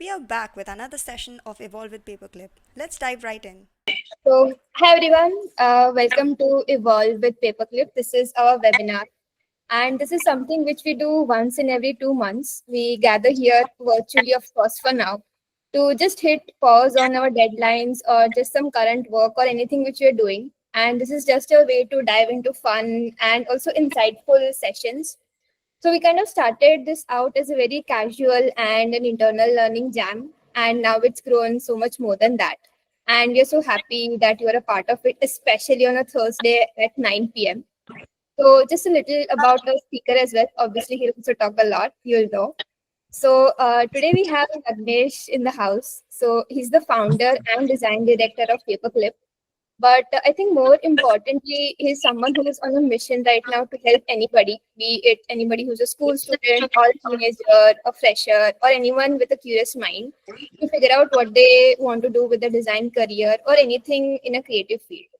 We are back with another session of Evolve with Paperclip. Let's dive right in. So, hi everyone, welcome to Evolve with Paperclip. This is our webinar, and this is something which we do once in every 2 months. We gather here virtually, of course, for now, to just hit pause on our deadlines or just some current work or anything which we're doing. And this is just a way to dive into fun and also insightful sessions. So we kind of started this out as a very casual and an internal learning jam, and now it's grown so much more than that. And we're so happy that you are a part of it, especially on a Thursday at 9 p.m. So just a little about our speaker as well. Obviously, he'll also talk a lot, you'll know. So today we have Yagnesh in the house. So he's the founder and design director of Paperclip. But I think more importantly, he's someone who is on a mission right now to help anybody, be it anybody who's a school student or a teenager, a fresher, or anyone with a curious mind to figure out what they want to do with a design career or anything in a creative field.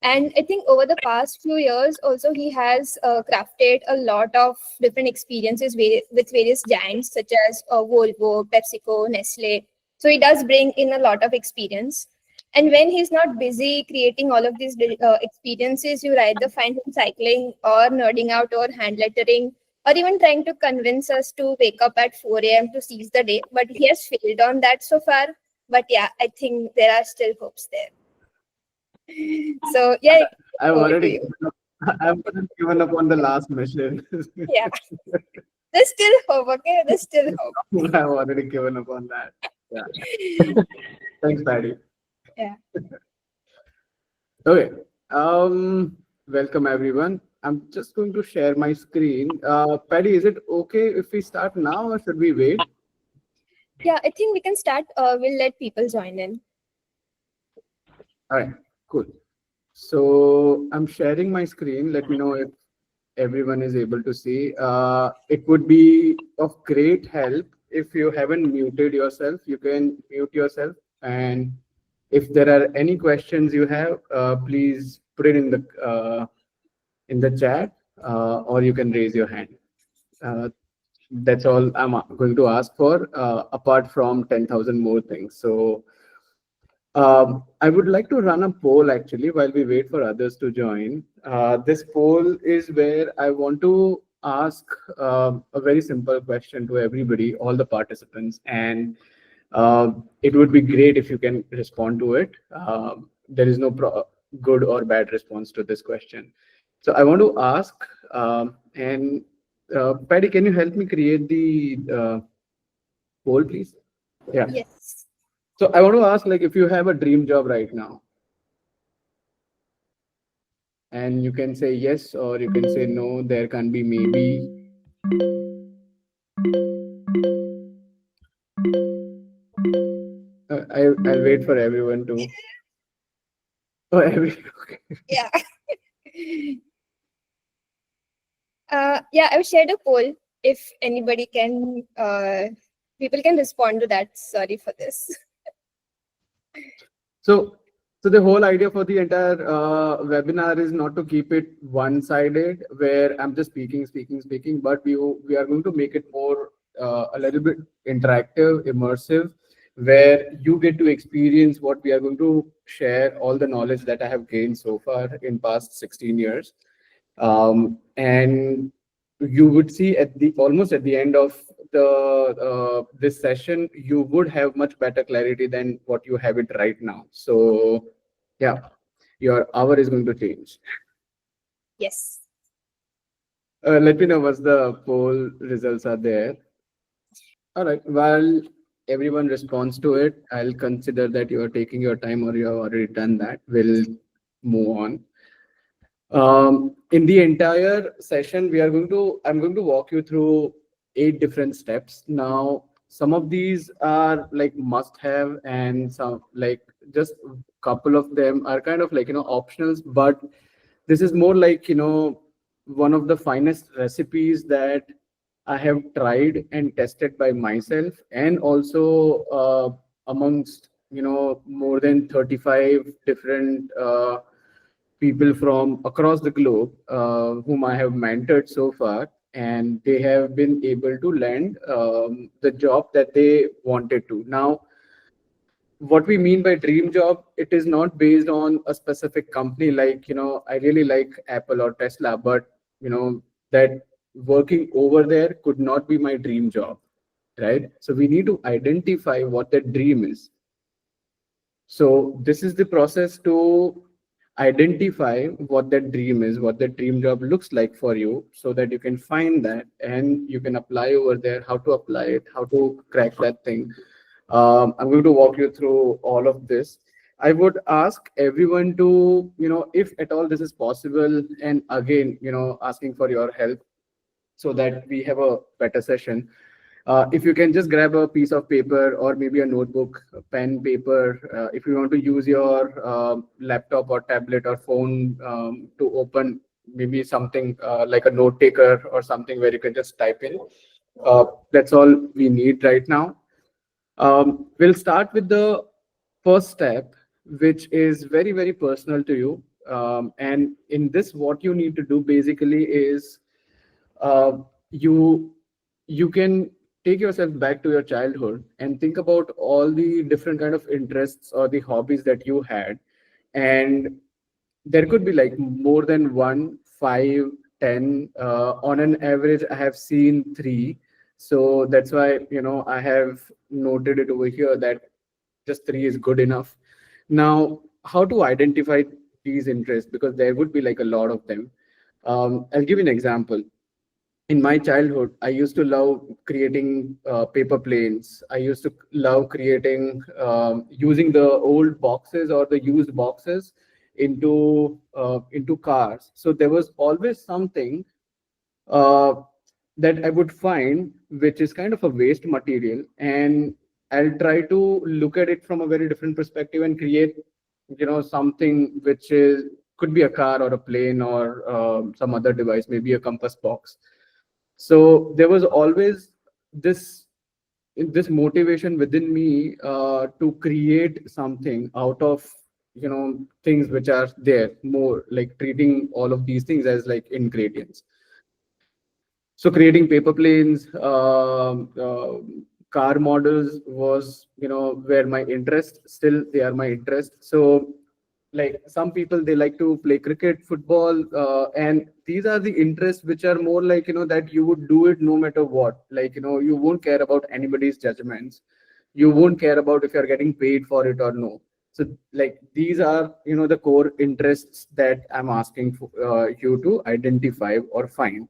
And I think over the past few years, also he has crafted a lot of different experiences with various giants such as Volvo, PepsiCo, Nestle. So he does bring in a lot of experience. And when he's not busy creating all of these experiences, you either find him cycling or nerding out or hand lettering or even trying to convince us to wake up at 4 a.m. to seize the day. But he has failed on that so far. But yeah, I think there are still hopes there. So yeah, I've over to already you. I've given up on the last mission. Yeah, there's still hope. Okay, there's still hope. I've already given up on that. Yeah. Thanks, Patty. Yeah. Okay. Welcome everyone. I'm just going to share my screen. Patty, is it okay if we start now or should we wait? Yeah, I think we can start. We'll let people join in. All right, cool. So I'm sharing my screen. Let me know if everyone is able to see. It would be of great help if you haven't muted yourself. You can mute yourself, and if there are any questions you have, please put it in the chat, or you can raise your hand. That's all I'm going to ask for, apart from 10,000 more things. So I would like to run a poll actually while we wait for others to join. This poll is where I want to ask a very simple question to everybody, all the participants, and it would be great if you can respond to it. There is no good or bad response to this question. So I want to ask, and Patty, can you help me create the poll, please? Yeah. Yes. So I want to ask, like, if you have a dream job right now, and you can say yes or you can say no, there can be maybe. I'll wait for everyone to. Oh, okay. Yeah. Yeah, I've shared a poll. If anybody can, people can respond to that. Sorry for this. So the whole idea for the entire webinar is not to keep it one-sided, where I'm just speaking, but we are going to make it more a little bit interactive, immersive, where you get to experience what we are going to share, all the knowledge that I have gained so far in past 16 years. And you would see almost at the end of the this session, you would have much better clarity than what you have it right now. So yeah, your hour is going to change. Yes. Let me know once the poll results are there. All right, while everyone responds to it, I'll consider that you are taking your time or you have already done that. We'll move on. In the entire session, I'm going to walk you through 8 different steps. Now, some of these are like must have, and some like just a couple of them are kind of like, optionals, but this is more like, one of the finest recipes that I have tried and tested by myself, and also amongst, more than 35 different people from across the globe whom I have mentored so far. and they have been able to land the job that they wanted to. Now, what we mean by dream job, it is not based on a specific company. Like, I really like Apple or Tesla, but that working over there could not be my dream job, right? So we need to identify what that dream is. So this is the process to identify what that dream is, what that dream job looks like for you, so that you can find that and you can apply over there, how to apply it, how to crack that thing. I'm going to walk you through all of this. I would ask everyone to, if at all this is possible, and again, asking for your help so that we have a better session. If you can just grab a piece of paper or maybe a notebook, a pen, paper. If you want to use your laptop or tablet or phone to open maybe something like a note taker or something where you can just type in. That's all we need right now. We'll start with the first step, which is very, very personal to you. And in this, what you need to do basically is uh, you you can take yourself back to your childhood and think about all the different kind of interests or the hobbies that you had, and there could be like more than one, five, 10. On an average, I have seen three. So that's why, I have noted it over here that just three is good enough. Now, how to identify these interests? Because there would be like a lot of them. I'll give you an example. In my childhood, I used to love creating paper planes. I used to love creating, using the old boxes or the used boxes into cars. So there was always something uh, that I would find which is kind of a waste material, and I'll try to look at it from a very different perspective and create, something which is could be a car or a plane or some other device, maybe a compass box. So there was always this this motivation within me to create something out of things which are there, more like treating all of these things as like ingredients. So creating paper planes, car models was, where my interest, still they are my interest. So like some people, they like to play cricket, football, and these are the interests which are more like, that you would do it no matter what. Like, you won't care about anybody's judgments. You won't care about if you're getting paid for it or no. So like these are, the core interests that I'm asking for, you to identify or find.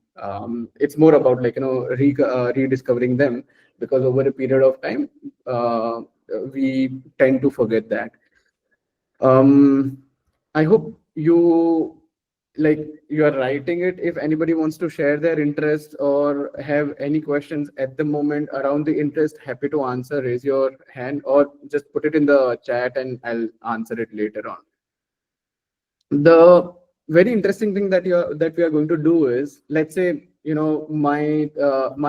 It's more about like, rediscovering them, because over a period of time, we tend to forget that. um, I hope you are writing it. If anybody wants to share their interest or have any questions at the moment around the interest, happy to answer. Raise your hand or just put it in the chat and I'll answer it later on. The very interesting thing that we are going to do is, let's say, my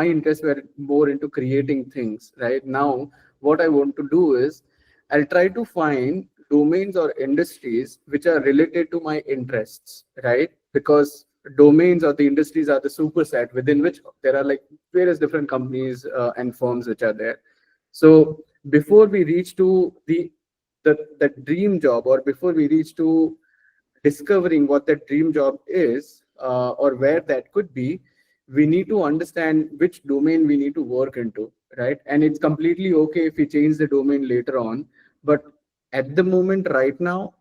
interests were more into creating things. Right now, what I want to do is, I'll try to find domains or industries which are related to my interests, right? Because domains or the industries are the superset within which there are like various different companies and firms which are there. So before we reach to the dream job, or before we reach to discovering what that dream job is, or where that could be, we need to understand which domain we need to work into, right? And it's completely okay if we change the domain later on, but at the moment right now,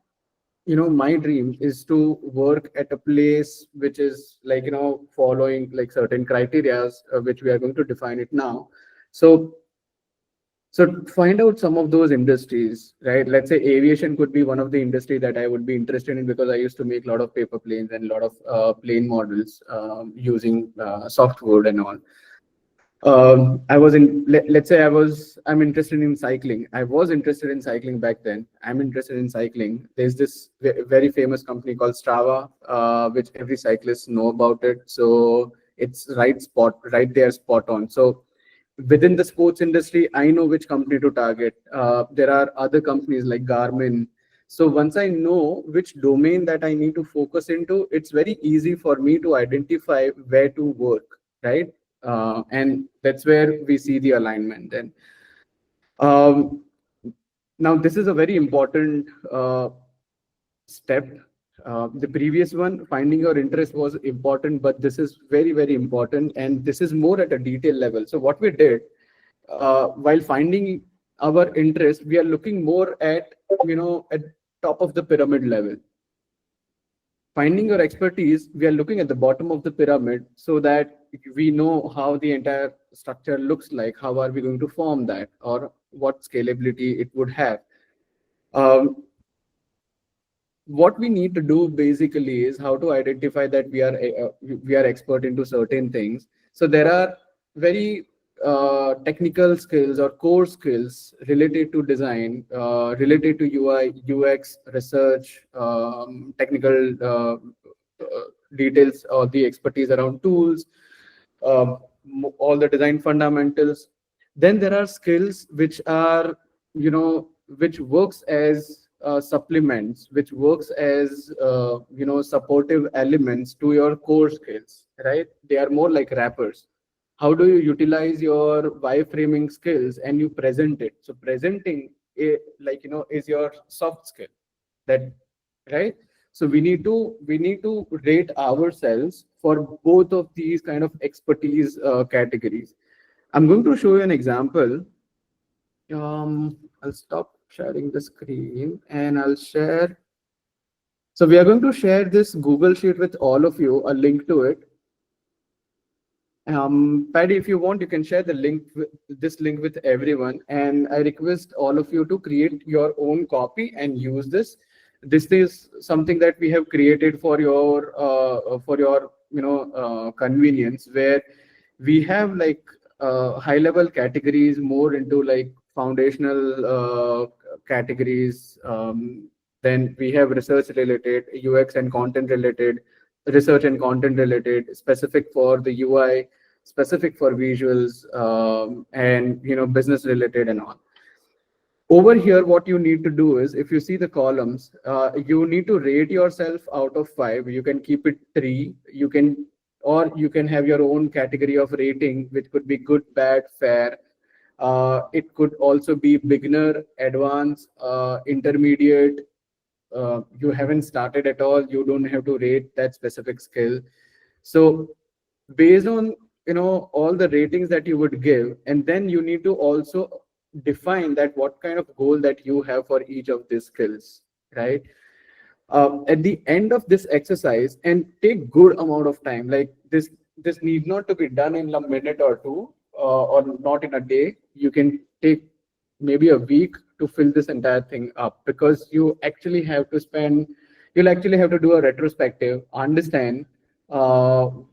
my dream is to work at a place which is like, following like certain criterias, which we are going to define it now. So find out some of those industries, right? Let's say aviation could be one of the industry that I would be interested in, because I used to make a lot of paper planes and a lot of plane models using softwood and all. I was in, let's say I'm interested in cycling. I was interested in cycling back then. I'm interested in cycling. There's this very famous company called Strava, which every cyclist know about it. So it's right there, spot on. So within the sports industry, I know which company to target. There are other companies like Garmin. So once I know which domain that I need to focus into, it's very easy for me to identify where to work, right? And that's where we see the alignment. And um, now this is a very important step. The previous one, finding your interest, was important, but this is very, very important, and this is more at a detail level. So what we did, while finding our interest, we are looking more at, at top of the pyramid level. Finding your expertise, we are looking at the bottom of the pyramid, so that we know how the entire structure looks like, how are we going to form that, or what scalability it would have. Um, what we need to do basically is how to identify that we are expert into certain things. So there are very technical skills or core skills related to design, related to UI, UX, research, technical details, or the expertise around tools, all the design fundamentals. Then there are skills which are, which works as supplements, which works as, supportive elements to your core skills, right? They are more like wrappers. How do you utilize your wireframing skills and you present it? So presenting it, is your soft skill. That, right? So we need to rate ourselves for both of these kind of expertise categories. I'm going to show you an example. I'll stop sharing the screen and I'll share. So we are going to share this Google Sheet with all of you, a link to it. Paddy, if you want, you can share the link, this link with everyone. And I request all of you to create your own copy and use this. This is something that we have created for your convenience, where we have like high level categories, more into like foundational categories. Then we have research related, UX and content related, research and content related, specific for the UI, specific for visuals, and business related and all. Over here, what you need to do is, if you see the columns, you need to rate yourself out of 5. You can keep it 3. You can, or you can have your own category of rating, which could be good, bad, fair. It could also be beginner, advanced, intermediate. You haven't started at all, you don't have to rate that specific skill. So based on all the ratings that you would give, and then you need to also define that what kind of goal that you have for each of these skills, right? At the end of this exercise, and take good amount of time, like this need not to be done in a minute or two, or not in a day. You can take maybe a week to fill this entire thing up, because you'll actually have to do a retrospective, understand how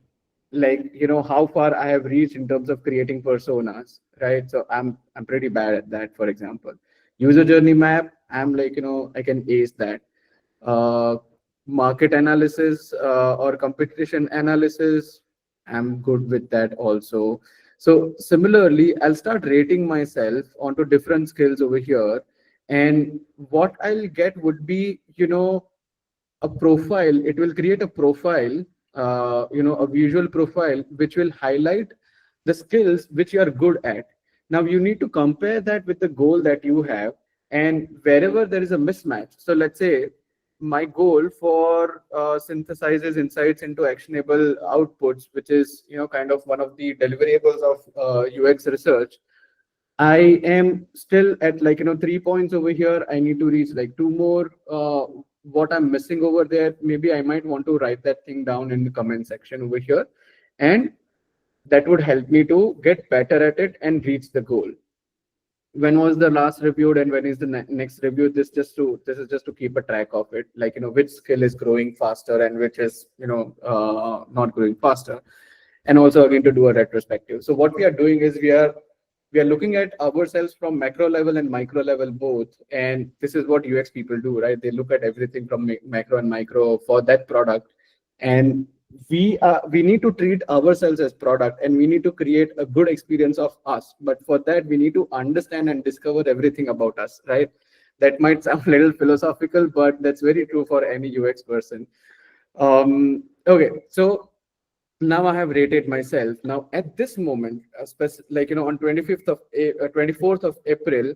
far I have reached in terms of creating personas, right? So I'm pretty bad at that. For example, user journey map, I'm like, I can ace that. uh, Market analysis, or competition analysis, I'm good with that also. So similarly, I'll start rating myself onto different skills over here, and what I'll get would be, a profile. It will create a profile, a visual profile, which will highlight the skills which you are good at. Now you need to compare that with the goal that you have, and wherever there is a mismatch. So let's say my goal for synthesizes insights into actionable outputs, which is kind of one of the deliverables of UX research. I am still at 3 points over here. I need to reach like 2 more. What I'm missing over there, maybe I might want to write that thing down in the comment section over here, and that would help me to get better at it and reach the goal. When was the last reviewed and when is the next review? This is just to keep a track of it, like which skill is growing faster and which is not growing faster, and also again to do a retrospective. So what we are doing is we are looking at ourselves from macro level and micro level both, and this is what UX people do, right? They look at everything from macro and micro for that product, and we need to treat ourselves as product, and we need to create a good experience of us. But for that, we need to understand and discover everything about us, right? That might sound a little philosophical, but that's very true for any UX person. Okay, so now I have rated myself. Now at this moment, like on 24th of April,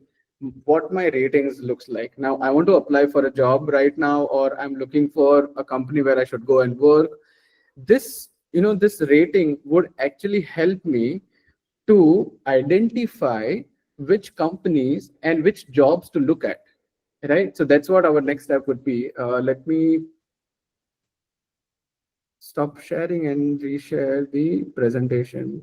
what my ratings looks like. Now I want to apply for a job right now, or I'm looking for a company where I should go and work. This rating would actually help me to identify which companies and which jobs to look at. Right. So that's what our next step would be. Let me stop sharing and reshare the presentation.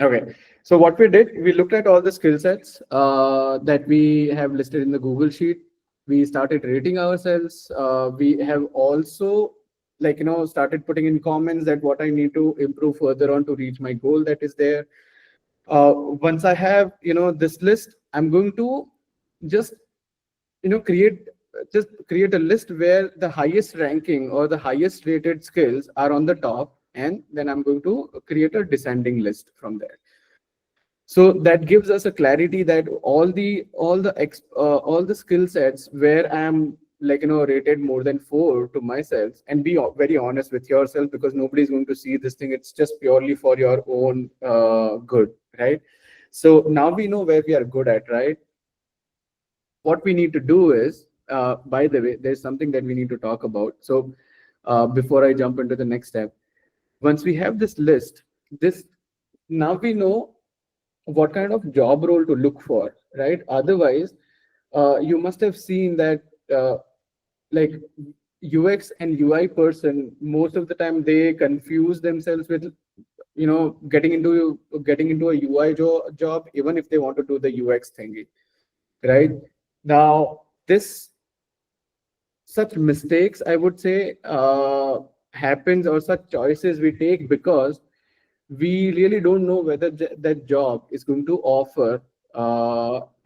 Okay. So what we did, we looked at all the skill sets that we have listed in the Google Sheet. We started rating ourselves. We have also, started putting in comments that what I need to improve further on to reach my goal that is there. Once I have, this list, I'm going to just, create create a list where the highest ranking or the highest rated skills are on the top, and then I'm going to create a descending list from there. So that gives us a clarity that all the skill sets where I'm rated more than 4 to myself, and be very honest with yourself, because nobody's going to see this thing. It's just purely for your own good, right? So now we know where we are good at, right? What we need to do is, by the way, there's something that we need to talk about. So before I jump into the next step, once we have this list, this now we know what kind of job role to look for, right? Otherwise, you must have seen that like UX and UI person, most of the time they confuse themselves with getting into a UI job, even if they want to do the UX thingy, right? Now this such mistakes, I would say, happens, or such choices we take because we really don't know whether that job is going to offer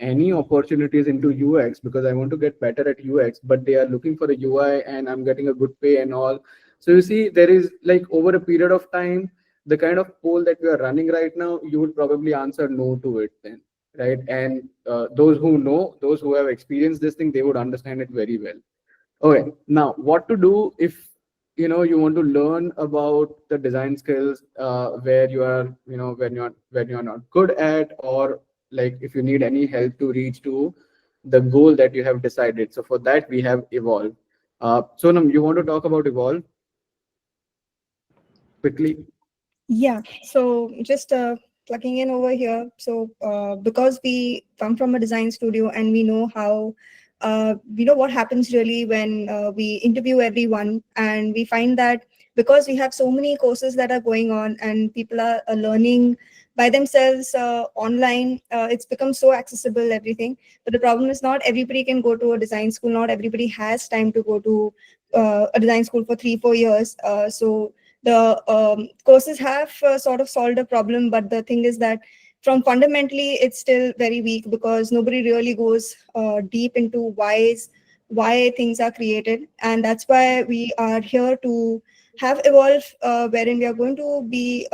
any opportunities into UX, because I want to get better at UX, but they are looking for a UI and I'm getting a good pay and all. So you see, there is, like, over a period of time, the kind of poll that we are running right now, you would probably answer no to it then, right? And those who have experienced this thing, they would understand it very well. Okay, now what to do if you want to learn about the design skills where you are, when you're not good at, or like if you need any help to reach to the goal that you have decided. So for that we have Evolve. Sonam, you want to talk about Evolve quickly? Yeah, so just plugging in over here. So because we come from a design studio and we know what happens really when we interview everyone, and we find that because we have so many courses that are going on and people are learning by themselves online, it's become so accessible, everything. But the problem is not everybody can go to a design school. Not everybody has time to go to a design school for 3-4 years. So the courses have sort of solved a problem, but the thing is that from fundamentally it's still very weak, because nobody really goes deep into why things are created. And that's why we are here to have Evolve, wherein we are going to be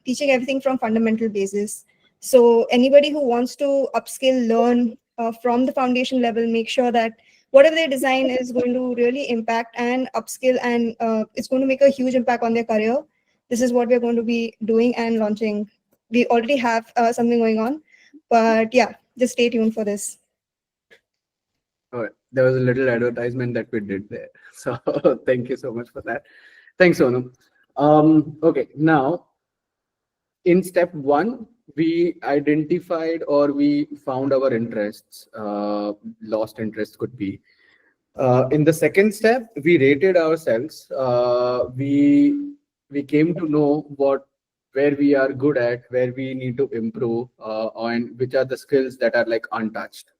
teaching everything from fundamental basis. So anybody who wants to upskill, learn from the foundation level, make sure that whatever they design is going to really impact and upskill, and it's going to make a huge impact on their career. This is what we're going to be doing and launching. We already have something going on, but yeah, just stay tuned for this. All right. There was a little advertisement that we did there. So thank you so much for that. Thanks, Sonam. Okay, now in step one, we identified, or we found our interests, lost interests could be. In the second step, we rated ourselves. We came to know where we are good at, where we need to improve, and which are the skills that are like untouched.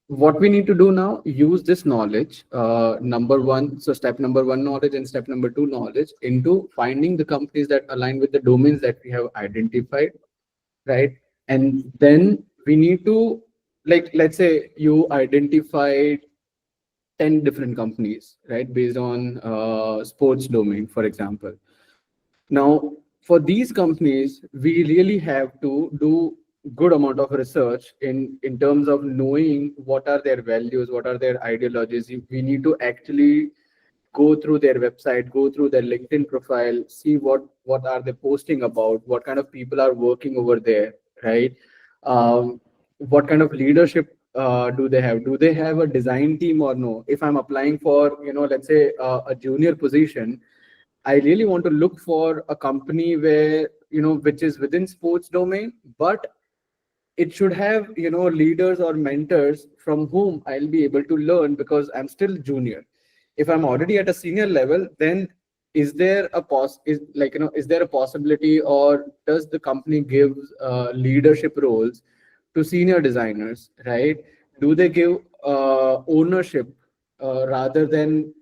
What we need to do now, use this knowledge, number one, so step number one knowledge and step number two knowledge, into finding the companies that align with the domains that we have identified, right? And then we need to, like, let's say you identified 10 different companies, right, based on sports domain, for example. Now, for these companies, we really have to do good amount of research in terms of knowing what are their values, what are their ideologies. We need to actually go through their website, go through their LinkedIn profile, see what are they posting about, what kind of people are working over there, right? What kind of leadership do they have? Do they have a design team or no? If I'm applying for, let's say a junior position, I really want to look for a company where, which is within sports domain, but it should have, leaders or mentors from whom I'll be able to learn, because I'm still junior. If I'm already at a senior level, then is there a is there a possibility, or does the company give leadership roles to senior designers, right? Do they give ownership, rather than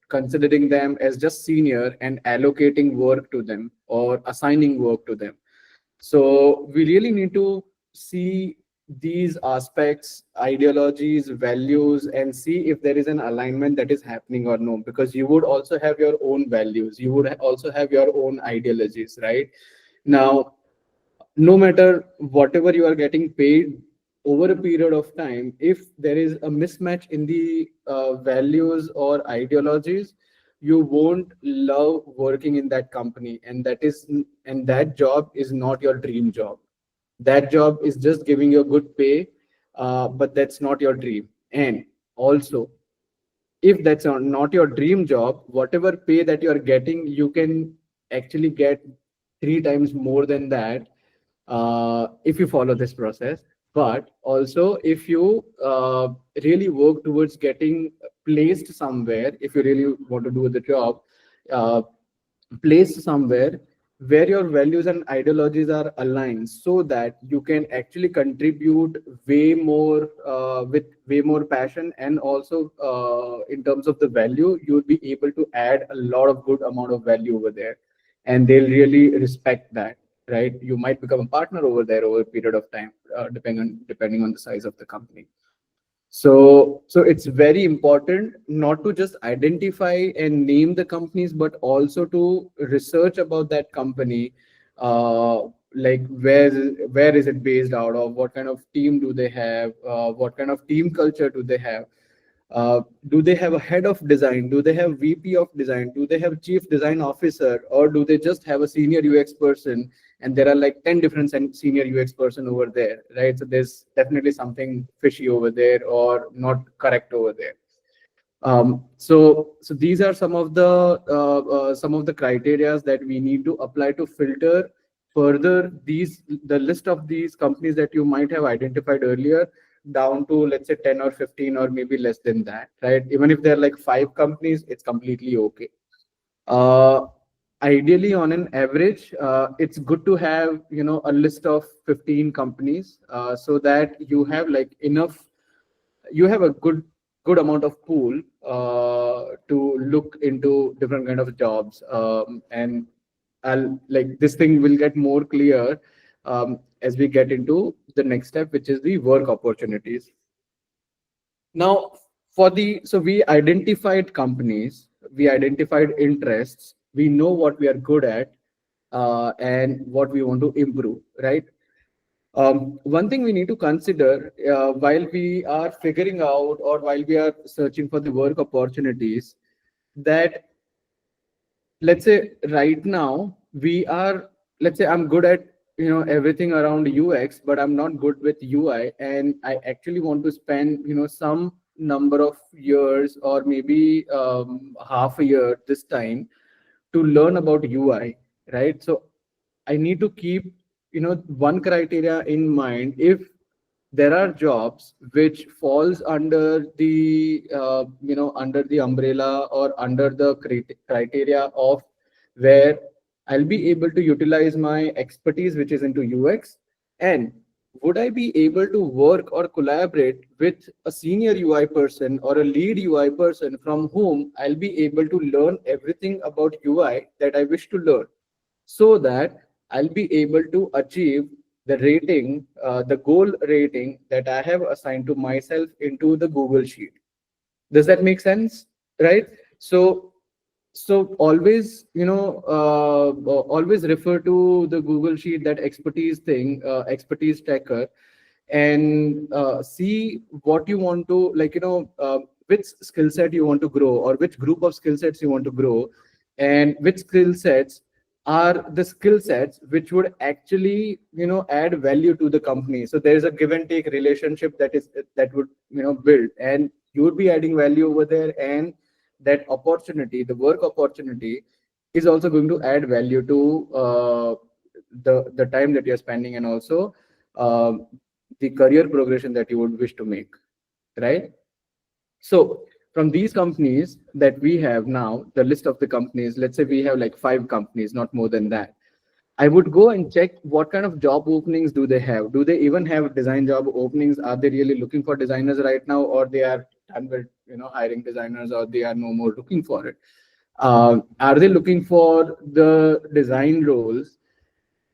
considering them as just senior and allocating work to them or assigning work to them? So we really need to see these aspects, ideologies, values, and see if there is an alignment that is happening or no. Because you would also have your own values, you would also have your own ideologies, right? Now, no matter whatever you are getting paid over a period of time, if there is a mismatch in the values or ideologies, you won't love working in that company, and that job is not your dream job. That job is just giving you a good pay, but that's not your dream. And also, if that's not your dream job, whatever pay that you are getting, you can actually get three times more than that, if you follow this process. But also, if you really work towards getting placed somewhere, if you really want to do the job, uh, placed somewhere where your values and ideologies are aligned, so that you can actually contribute way more, with way more passion, and also in terms of the value, you would be able to add a lot of good amount of value over there, and they'll really respect that, right? You might become a partner over there over a period of time, depending on the size of the company. So it's very important not to just identify and name the companies, but also to research about that company. Like where is it based out of? What kind of team do they have? What kind of team culture do they have? Do they have a head of design? Do they have VP of design? Do they have chief design officer? Or do they just have a senior UX person? And there are like 10 different senior UX person over there, right? So there's definitely something fishy over there or not correct over there. So these are some of the criterias that we need to apply to filter further the list of these companies that you might have identified earlier, down to, let's say, 10 or 15 or maybe less than that, right? Even if there are like 5 companies, it's completely okay. uh, Ideally, on an average, it's good to have, a list of 15 companies, so that you have like enough, you have a good amount of pool to look into different kind of jobs. And I'll like this thing will get more clear as we get into the next step, which is the work opportunities. Now, so we identified companies, we identified interests, we know what we are good at, and what we want to improve, right? One thing we need to consider, while we are figuring out or while we are searching for the work opportunities, that, let's say right now we are, let's say I'm good at, everything around UX, but I'm not good with UI, and I actually want to spend, some number of years or maybe half a year this time to learn about UI, right? So I need to keep, one criteria in mind. If there are jobs which falls under the, under the umbrella or under the criteria of where I'll be able to utilize my expertise, which is into UX, and would I be able to work or collaborate with a senior UI person or a lead UI person from whom I'll be able to learn everything about UI that I wish to learn, so that I'll be able to achieve the rating, the goal rating that I have assigned to myself into the Google Sheet. Does that make sense? Right? So So always, always refer to the Google Sheet, that expertise thing, expertise tracker, and see what you want to, which skill set you want to grow, or which group of skill sets you want to grow, and which skill sets are the skill sets which would actually, add value to the company. So there is a give and take relationship that would, build, and you would be adding value over there, and that opportunity, the work opportunity, is also going to add value to the time that you're spending, and also the career progression that you would wish to make, right? So from these companies that we have now, the list of the companies, let's say we have like 5 companies, not more than that. I would go and check what kind of job openings do they have. Do they even have design job openings? Are they really looking for designers right now, or they are done with, hiring designers, or they are no more looking for it? Are they looking for the design roles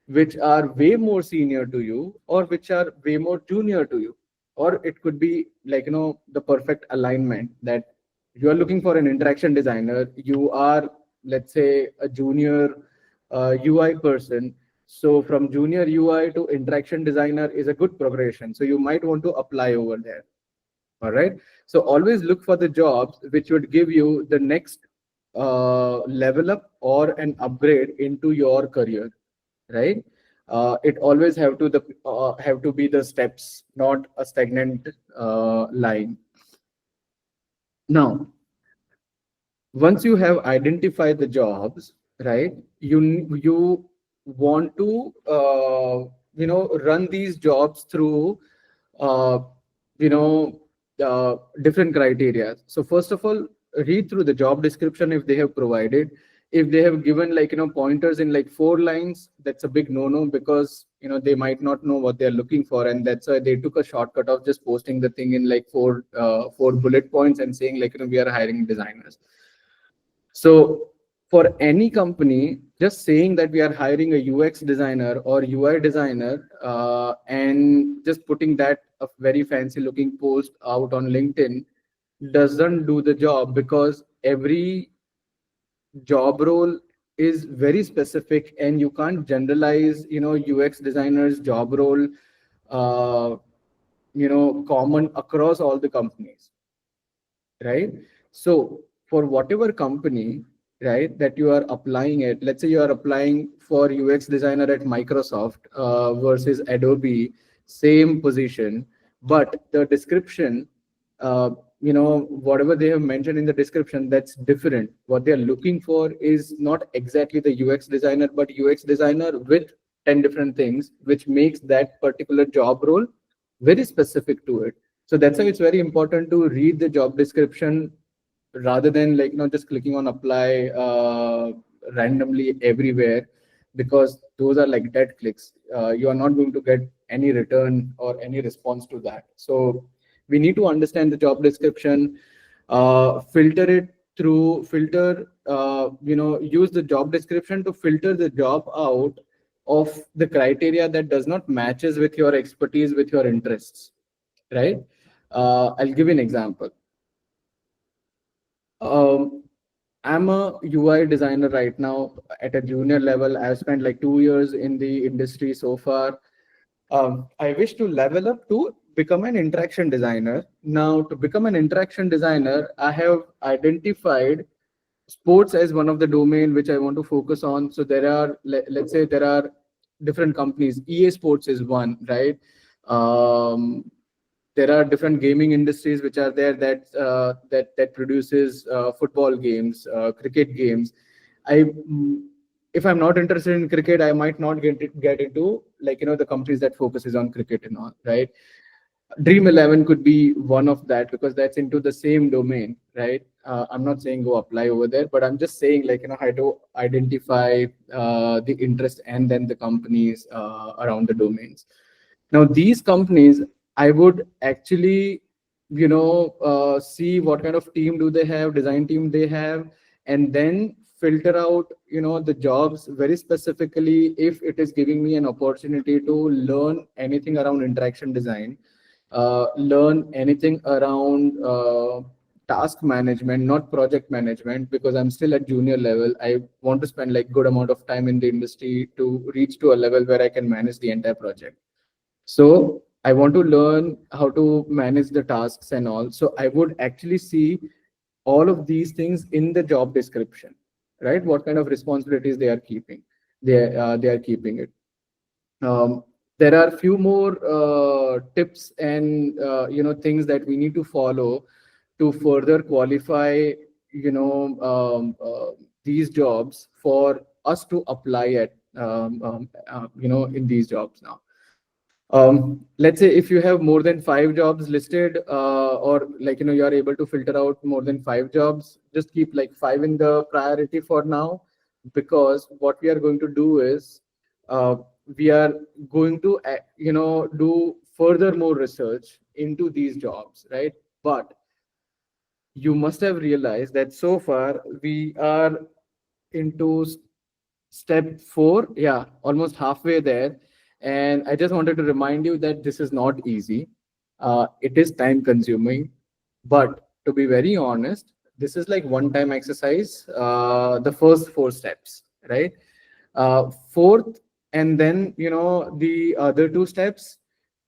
which are way more senior to you, or which are way more junior to you? Or it could be like, the perfect alignment, that you are looking for an interaction designer, you are, let's say, a junior UI person. So from junior UI to interaction designer is a good progression, so you might want to apply over there. All right. So always look for the jobs which would give you the next level up or an upgrade into your career, right? It always have to be the steps, not a stagnant line. Now, once you have identified the jobs, right, you want to run these jobs through uh, you know different criteria. So first of all, read through the job description if they have provided. If they have given like, pointers in like 4 lines, that's a big no-no, because they might not know what they're looking for, and that's why they took a shortcut of just posting the thing in like four bullet points and saying like, we are hiring designers. So for any company, just saying that we are hiring a UX designer or UI designer, and just putting that a very fancy looking post out on LinkedIn doesn't do the job, because every job role is very specific, and you can't generalize, UX designers job role, uh, common across all the companies, right? So for whatever company, right, that you are applying at, let's say you are applying for UX designer at Microsoft versus Adobe, same position, but the description, whatever they have mentioned in the description, that's different. What they are looking for is not exactly the UX designer, but UX designer with 10 different things, which makes that particular job role very specific to it. So that's why it's very important to read the job description, rather than like, just clicking on apply randomly everywhere, because those are like dead clicks. You are not going to get any return or any response to that. So we need to understand the job description, filter it through filter, use the job description to filter the job out of the criteria that does not matches with your expertise, with your interests, right? I'll give you an example. um, I'm a UI designer right now at a junior level. I've spent like 2 years in the industry so far. I wish to level up to become an interaction designer. Now, to become an interaction designer, I have identified sports as one of the domain which I want to focus on. So there are, let's say there are different companies. EA Sports is one, right? Um, there are different gaming industries which are there, that produces football games, cricket games. I If I'm not interested in cricket, I might not get into like, the companies that focuses on cricket and all, right? Dream 11 could be one of that, because that's into the same domain, right? I'm not saying go apply over there, but I'm just saying like, how to identify the interest and then the companies around the domains. Now, these companies, I would actually, see what kind of team do they have, design team they have, and then filter out, the jobs very specifically if it is giving me an opportunity to learn anything around interaction design, learn anything around task management, not project management, because I'm still at junior level. I want to spend like good amount of time in the industry to reach to a level where I can manage the entire project. So I want to learn how to manage the tasks and all. So I would actually see all of these things in the job description, right? What kind of responsibilities they are keeping. They are keeping it. um, there are few more tips and things that we need to follow to further qualify these jobs for us to apply at in these jobs now. Let's say if you have more than 5 jobs listed, or you are able to filter out more than 5 jobs, just keep like 5 in the priority for now, because what we are going to do is, uh, we are going to do further more research into these jobs, right? But you must have realized that so far we are into step 4, yeah, almost halfway there. And I just wanted to remind you that this is not easy. It is time consuming, but to be very honest, this is like one time exercise, the first 4 steps, right? Fourth, and then the other 2 steps,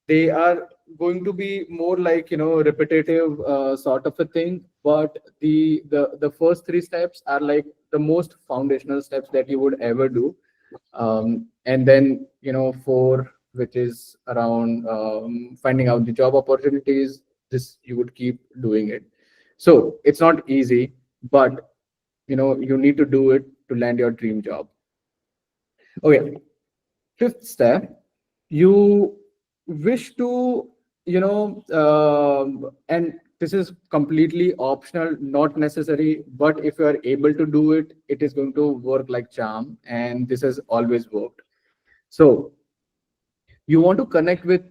they are going to be more like repetitive sort of a thing. But the first 3 steps are like the most foundational steps that you would ever do. And then 4, which is around finding out the job opportunities, this you would keep doing it. So it's not easy, but you need to do it to land your dream job. Okay, fifth step, you wish to, and this is completely optional, not necessary, but if you are able to do it, it is going to work like charm, and this has always worked. So you want to connect with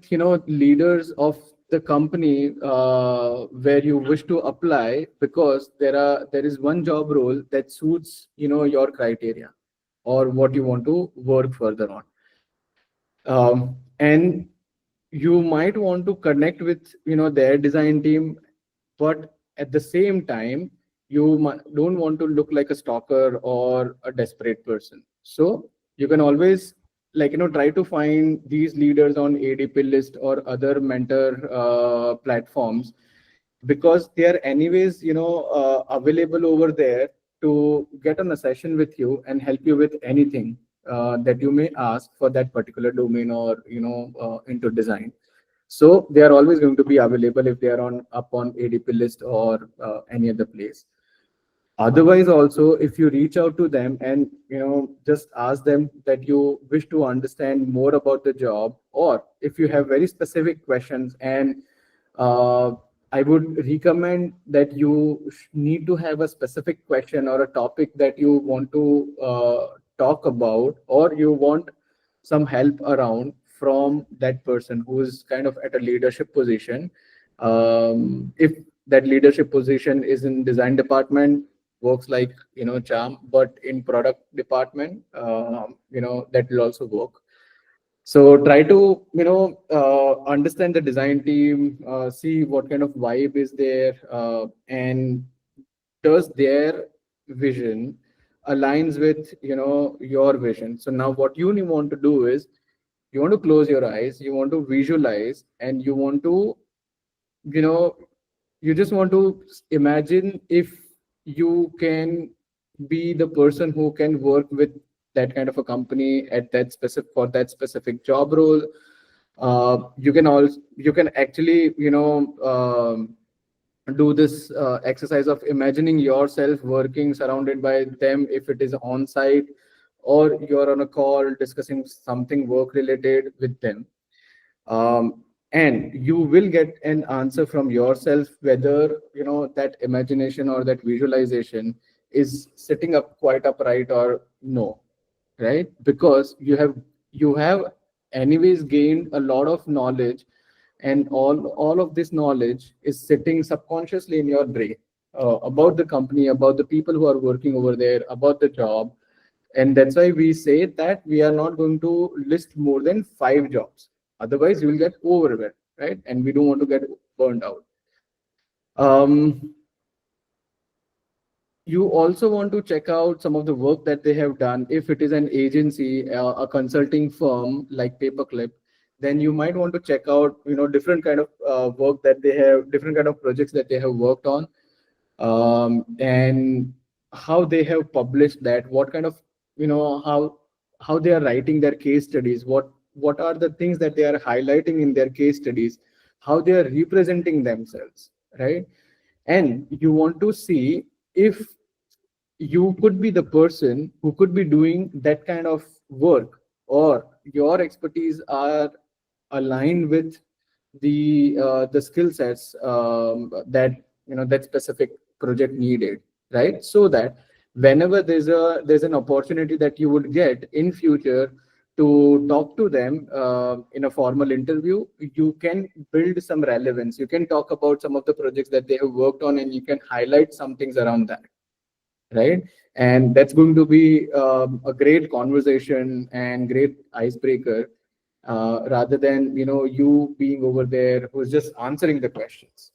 leaders of the company where you wish to apply, because there is one job role that suits your criteria or what you want to work further on. And you might want to connect with their design team, but at the same time don't want to look like a stalker or a desperate person. So you can always try to find these leaders on ADP list or other mentor platforms, because they are anyways available over there to get on a session with you and help you with anything that you may ask for that particular domain, or into design. So they are always going to be available if they are on ADP list or any other place. Otherwise, also, if you reach out to them and just ask them that you wish to understand more about the job, or if you have very specific questions, and uh, I would recommend that you need to have a specific question or a topic that you want to talk about, or you want some help around from that person who is kind of at a leadership position. If that leadership position is in design department, works like charm, but in product department, that will also work. So try to understand the design team, see what kind of vibe is there, and does their vision aligns with your vision. So now what you want to do is, you want to close your eyes, you want to visualize, and you want to you know you just want to imagine if you can be the person who can work with that kind of a company at that specific for that specific job role. You can actually do this exercise of imagining yourself working surrounded by them, if it is on site or you're on a call discussing something work related with them. And you will get an answer from yourself whether that imagination or that visualization is sitting up quite upright or no, right? Because you have anyways gained a lot of knowledge, and all of this knowledge is sitting subconsciously in your brain, about the company, about the people who are working over there, about the job. And that's why we say that we are not going to list more than 5 jobs. Otherwise, you will get overwhelmed, right? And we don't want to get burned out. Um, You also want to check out some of the work that they have done. If it is an agency, a consulting firm like paperclip, then you might want to check out, different kind of work that they have, different kind of projects that they have worked on, and how they have published that, what kind of, how they are writing their case studies, what are the things that they are highlighting in their case studies, how they are representing themselves, right? And you want to see if you could be the person who could be doing that kind of work, or your expertise are aligned with the skill sets, that that specific project needed, right? So that whenever there's an opportunity that you would get in future to talk to them in a formal interview, you can build some relevance, you can talk about some of the projects that they have worked on, and you can highlight some things around that, right? And that's going to be a great conversation and great icebreaker, rather than you being over there who's just answering the questions.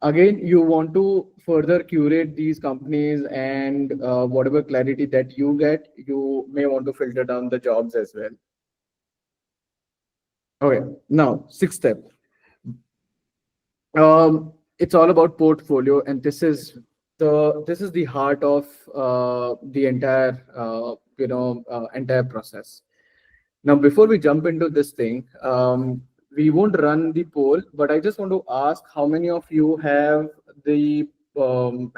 Again, you want to further curate these companies, and whatever clarity that you get, you may want to filter down the jobs as well. Okay, now sixth step. It's all about portfolio, and this is the heart of the entire process. Now, before we jump into this thing, we won't run the poll, but I just want to ask how many of you have an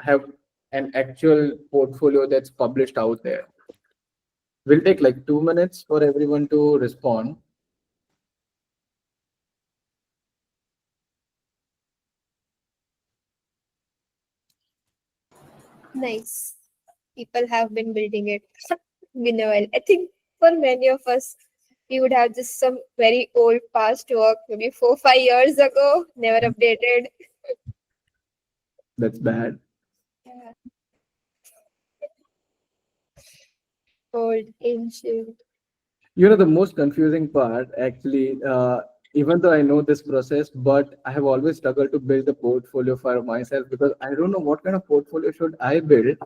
actual portfolio that's published out there. We'll take like 2 minutes for everyone to respond. Nice. People have been building it. Meanwhile, I think for many of us, we would have just some very old past work, maybe 4 5 years ago, never updated. That's bad. Yeah. Old, ancient. The most confusing part, actually, even though I know this process, but I have always struggled to build a portfolio for myself, because I don't know what kind of portfolio should I build.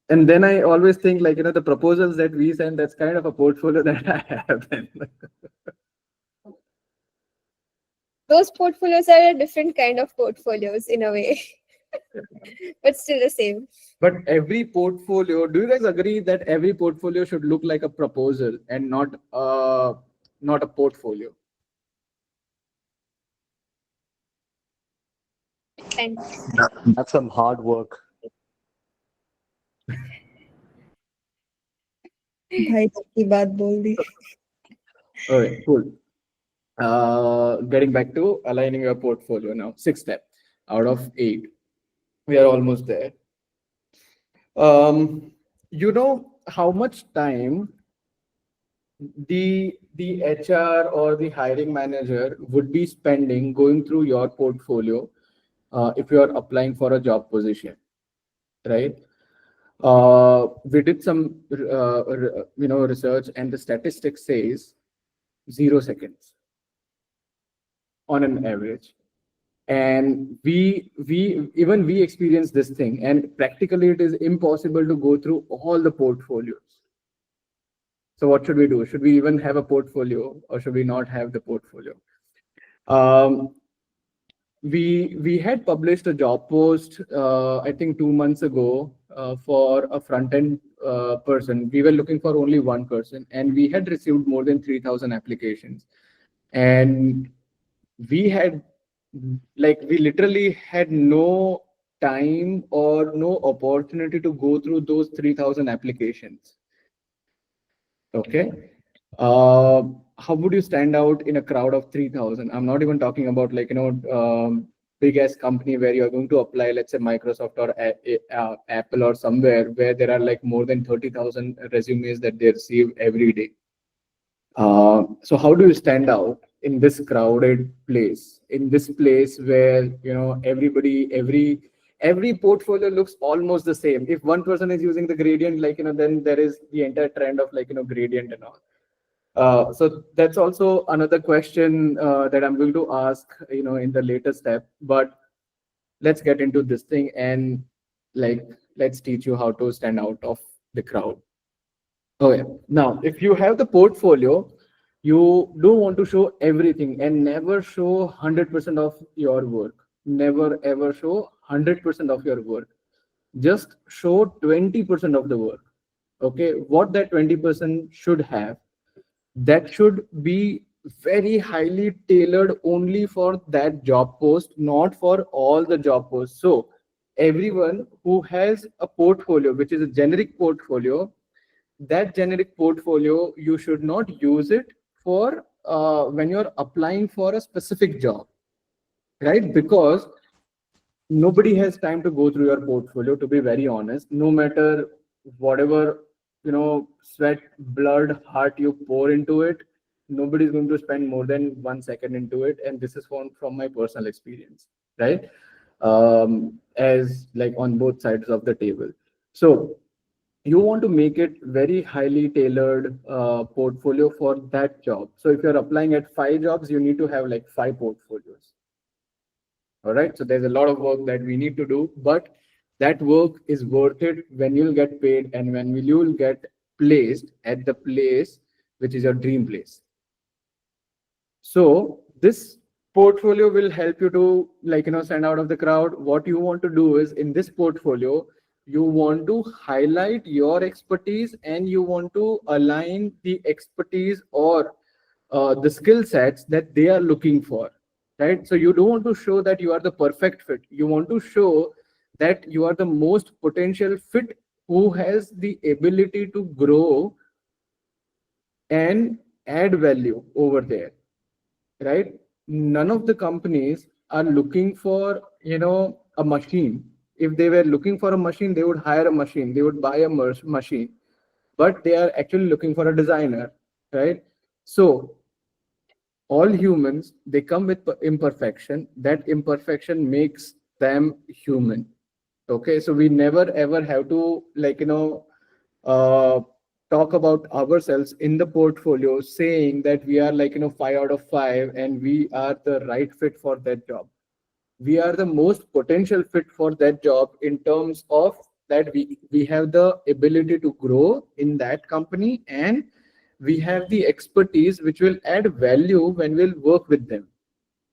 And then I always think, like, the proposals that we send, that's kind of a portfolio that I have. Those portfolios are a different kind of portfolios in a way, but still the same. But every portfolio, do you guys agree that every portfolio should look like a proposal and not a portfolio? And That's some hard work. भाई की बात बोल दी. Okay, cool. Getting back to aligning your portfolio now. Sixth step out of 8. We are almost there. You know how much time the HR or the hiring manager would be spending going through your portfolio if you are applying for a job position, right? We did some research, and the statistics says 0 seconds on an average. And we experience this thing, and practically it is impossible to go through all the portfolios. So what should we do? Should we even have a portfolio, or should we not have the portfolio? We had published a job post, I think 2 months ago, for a front end person. We were looking for only one person, and we had received more than 3,000 applications. And we literally had no time or no opportunity to go through those 3,000 applications. Okay. How would you stand out in a crowd of 3,000? I'm not even talking about big ass company where you're going to apply, let's say Microsoft or Apple or somewhere where there are like more than 30,000 resumes that they receive every day. So how do you stand out in this crowded place, in this place where every portfolio looks almost the same? If one person is using the gradient, then there is the entire trend of gradient and all. So that's also another question that I'm going to ask in the later step. But let's get into this thing and like let's teach you how to stand out of the crowd. Oh yeah. Now, if you have the portfolio, you do want to show everything and never show 100% of your work. Never ever show 100% of your work. Just show 20% of the work. Okay, what that 20% should have, that should be very highly tailored only for that job post, not for all the job posts. So everyone who has a portfolio which is a generic portfolio, that generic portfolio you should not use it for when you're applying for a specific job, right? Because nobody has time to go through your portfolio, to be very honest. No matter whatever, sweat, blood, heart you pour into it, nobody's going to spend more than 1 second into it. And this is from my personal experience, right? As like on both sides of the table. So you want to make it very highly tailored portfolio for that job. So if you're applying at 5 jobs, you need to have like 5 portfolios. All right. So there's a lot of work that we need to do, but that work is worth it when you'll get paid and when you'll get placed at the place which is your dream place. So this portfolio will help you to stand out of the crowd. What you want to do is in this portfolio, you want to highlight your expertise and you want to align the expertise or the skill sets that they are looking for, right? So you don't want to show that you are the perfect fit. You want to show that you are the most potential fit who has the ability to grow and add value over there, right? None of the companies are looking for, a machine. If they were looking for a machine, they would hire a machine, they would buy a machine, but they are actually looking for a designer, right? So all humans, they come with imperfection. That imperfection makes them human. Okay, so we never ever have to uh, talk about ourselves in the portfolio saying that we are 5 out of 5 and we are the right fit for that job. We are the most potential fit for that job in terms of that we have the ability to grow in that company, and we have the expertise which will add value when we'll work with them,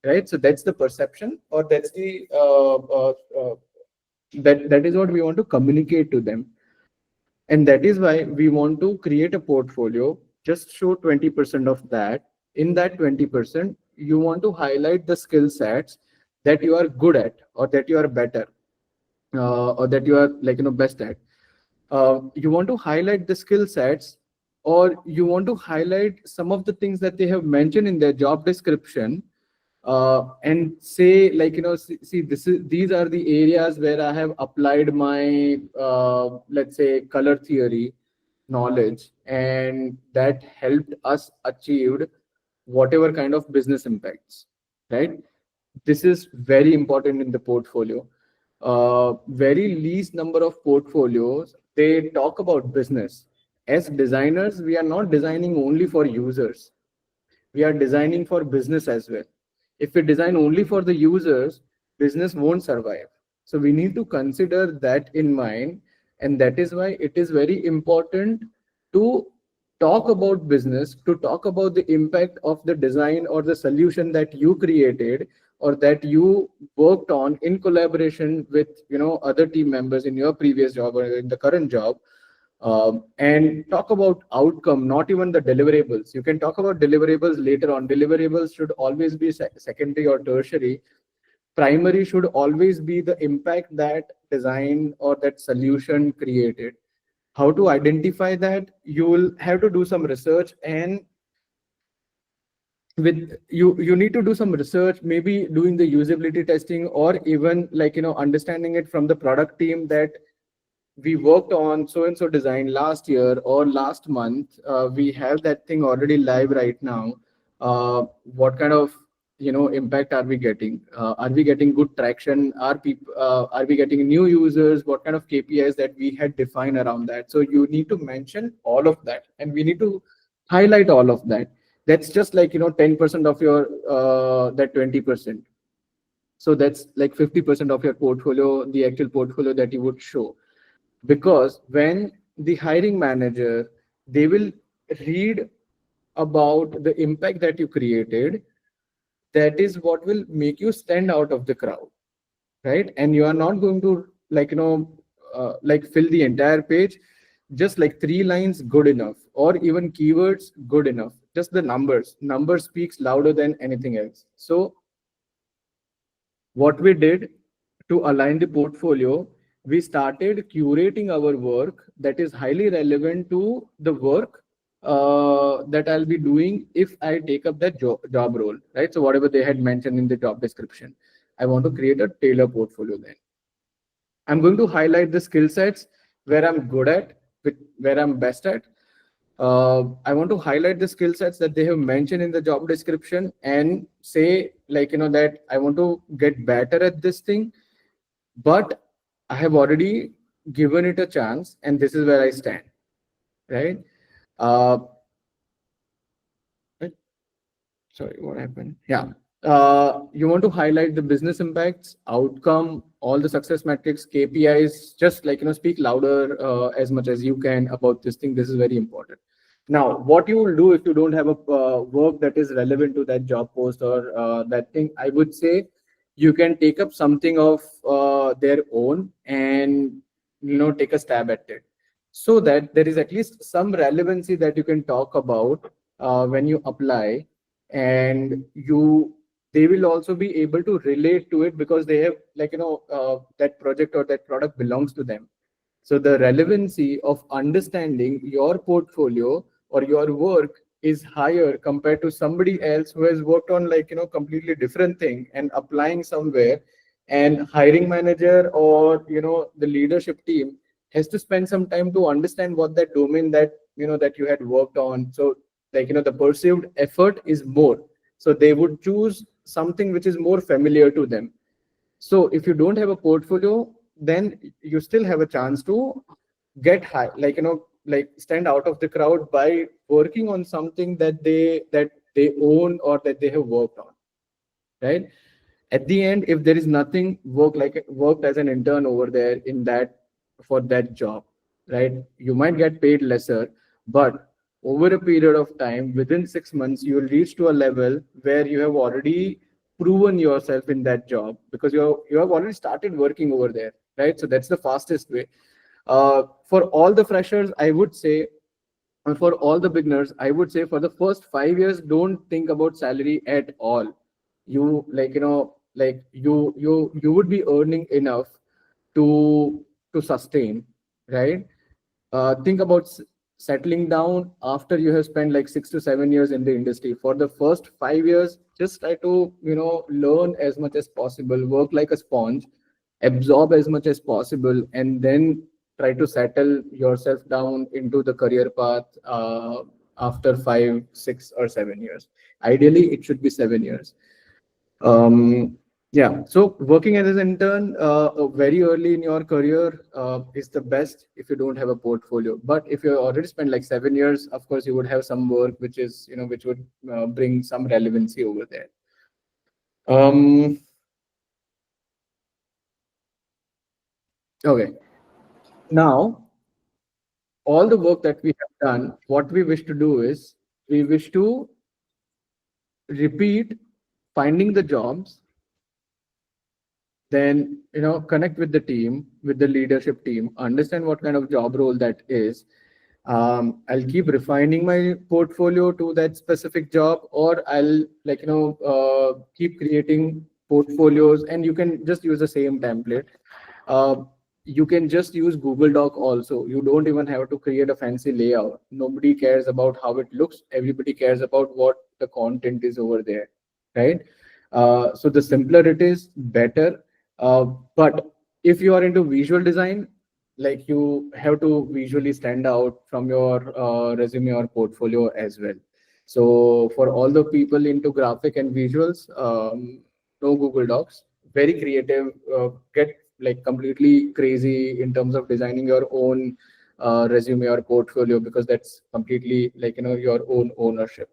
right? So that's the perception, or that's the that is what we want to communicate to them. And that is why we want to create a portfolio. Just show 20% of that. In that 20%, you want to highlight the skill sets that you are good at, or that you are better, or that you are best at. You want to highlight the skill sets, or you want to highlight some of the things that they have mentioned in their job description, and say see, these are the areas where I have applied my let's say color theory knowledge, and that helped us achieved whatever kind of business impacts, right? This is very important in the portfolio. Very least number of portfolios, they talk about business. As designers, we are not designing only for users, we are designing for business as well. If we design only for the users, business won't survive. So we need to consider that in mind. And that is why it is very important to talk about business, to talk about the impact of the design or the solution that you created or that you worked on in collaboration with other team members in your previous job or in the current job. And talk about outcome, not even the deliverables. You can talk about deliverables later on. Deliverables should always be secondary or tertiary. Primary should always be the impact that design or that solution created. How to identify that? You will have to do some research, and with you need to do some research, maybe doing the usability testing, or even understanding it from the product team that we worked on so and so design last year or last month. We have that thing already live right now. What kind of impact are we getting? Are we getting good traction? Are we getting new users? What kind of KPIs that we had defined around that? So you need to mention all of that, and we need to highlight all of that. That's just 10% of your that 20%. So that's like 50% of your portfolio, the actual portfolio that you would show. Because when the hiring manager, they will read about the impact that you created, that is what will make you stand out of the crowd, right? And you are not going to like fill the entire page. Just like 3 lines good enough, or even keywords good enough. Just the numbers speaks louder than anything else. So what we did to align the portfolio, we started curating our work that is highly relevant to the work that I'll be doing if I take up that job role, right? So whatever they had mentioned in the job description, I want to create a tailor portfolio. Then I'm going to highlight the skill sets where I'm good at, where I'm best at. I want to highlight the skill sets that they have mentioned in the job description and say, like, that I want to get better at this thing, but I have already given it a chance and this is where I stand, right? Uh, Sorry, what happened? Yeah. You want to highlight the business impacts, outcome, all the success metrics, KPIs, just like, speak louder as much as you can about this thing. This is very important. Now, what you will do if you don't have a work that is relevant to that job post or that thing, I would say you can take up something of their own and, take a stab at it, so that there is at least some relevancy that you can talk about when you apply, and they will also be able to relate to it because they have, like, that project or that product belongs to them. So the relevancy of understanding your portfolio or your work is higher compared to somebody else who has worked on, like, completely different thing and applying somewhere, and hiring manager or, the leadership team has to spend some time to understand what that domain that, that you had worked on. So, like, the perceived effort is more, so they would choose something which is more familiar to them. So if you don't have a portfolio, then you still have a chance to get high, like, like stand out of the crowd by working on something that they own or that they have worked on, right? At the end, if there is nothing worked as an intern over there in that, for that job, right, you might get paid lesser, but over a period of time, within 6 months, you will reach to a level where you have already proven yourself in that job because you have already started working over there, right? So that's the fastest way. For all the freshers, I would say, and for all the beginners, I would say, for the first 5 years, don't think about salary at all. You, like, like you would be earning enough to sustain, right? Think about settling down after you have spent like 6 to 7 years in the industry. For the first 5 years, just try to, learn as much as possible, work like a sponge, absorb as much as possible, and then try to settle yourself down into the career path after 5, 6, or 7 years. Ideally, it should be 7 years. Yeah, so working as an intern very early in your career is the best if you don't have a portfolio. But if you already spent like 7 years, of course, you would have some work which is, which would bring some relevancy over there. Okay, now all the work that we have done, what we wish to do is we wish to repeat finding the jobs, then, connect with the team, with the leadership team, understand what kind of job role that is. I'll keep refining my portfolio to that specific job, or I'll, like, keep creating portfolios, and you can just use the same template. uh, you can just use Google Doc also. You don't even have to create a fancy layout. Nobody cares about how it looks. Everybody cares about what the content is over there, right? So the simpler it is, better. But if you are into visual design, like, you have to visually stand out from your resume or portfolio as well. So for all the people into graphic and visuals, no Google Docs. Very creative. Get like completely crazy in terms of designing your own resume or portfolio, because that's completely, like, your own ownership.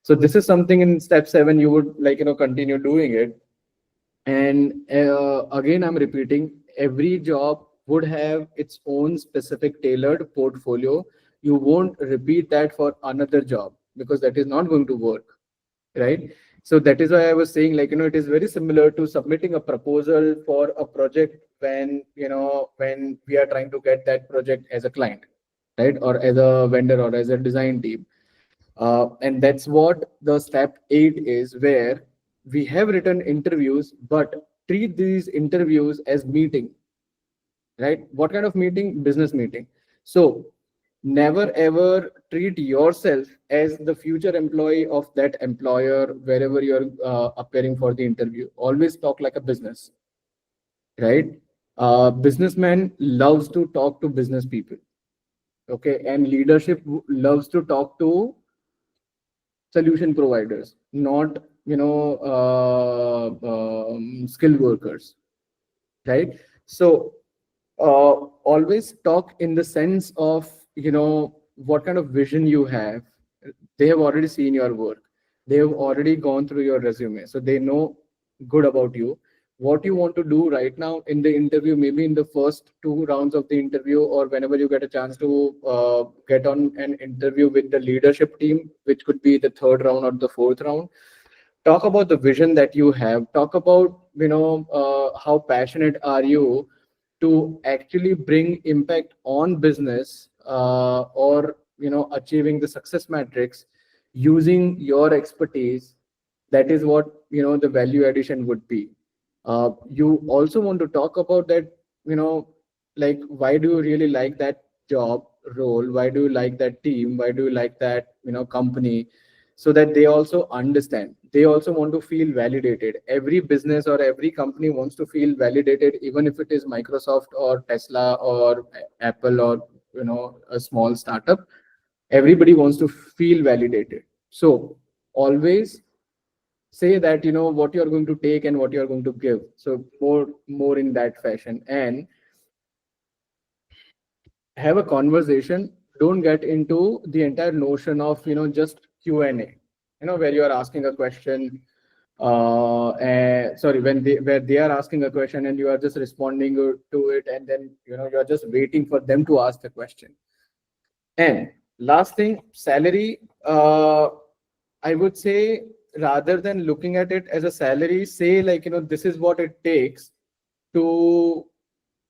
So this is something in step 7 you would, like, continue doing it. And again, I'm repeating, every job would have its own specific tailored portfolio. You won't repeat that for another job because that is not going to work, right? So that is why I was saying, like, it is very similar to submitting a proposal for a project when, when we are trying to get that project as a client, right? Or as a vendor or as a design team. And that's what the step 8 is, where we have written interviews, but treat these interviews as meeting, right? What kind of meeting? Business meeting. So never ever treat yourself as the future employee of that employer wherever you're appearing for the interview. Always talk like a business, right? Businessman loves to talk to business people, okay, and leadership loves to talk to solution providers, not skilled workers, right? So always talk in the sense of what kind of vision you have. They have already seen your work. They have already gone through your resume, so they know good about you. What you want to do right now in the interview, maybe in the first two rounds of the interview, or whenever you get a chance to get on an interview with the leadership team, which could be the third round or the fourth round. Talk about the vision that you have. Talk about how passionate are you to actually bring impact on business, or achieving the success metrics using your expertise. That is what the value addition would be. You also want to talk about that, like, why do you really like that job role? Why do you like that team? Why do you like that company? So that they also understand. They also want to feel validated. Every business or every company wants to feel validated, even if it is Microsoft or Tesla or Apple or a small startup. Everybody wants to feel validated. So always say that what you are going to take and what you are going to give. So more in that fashion, and have a conversation. Don't get into the entire notion of just Q&A, where you are asking a question, sorry, where they are asking a question and you are just responding to it, and then you are just waiting for them to ask the question. And last thing, salary. I would say, rather than looking at it as a salary, say, like, this is what it takes to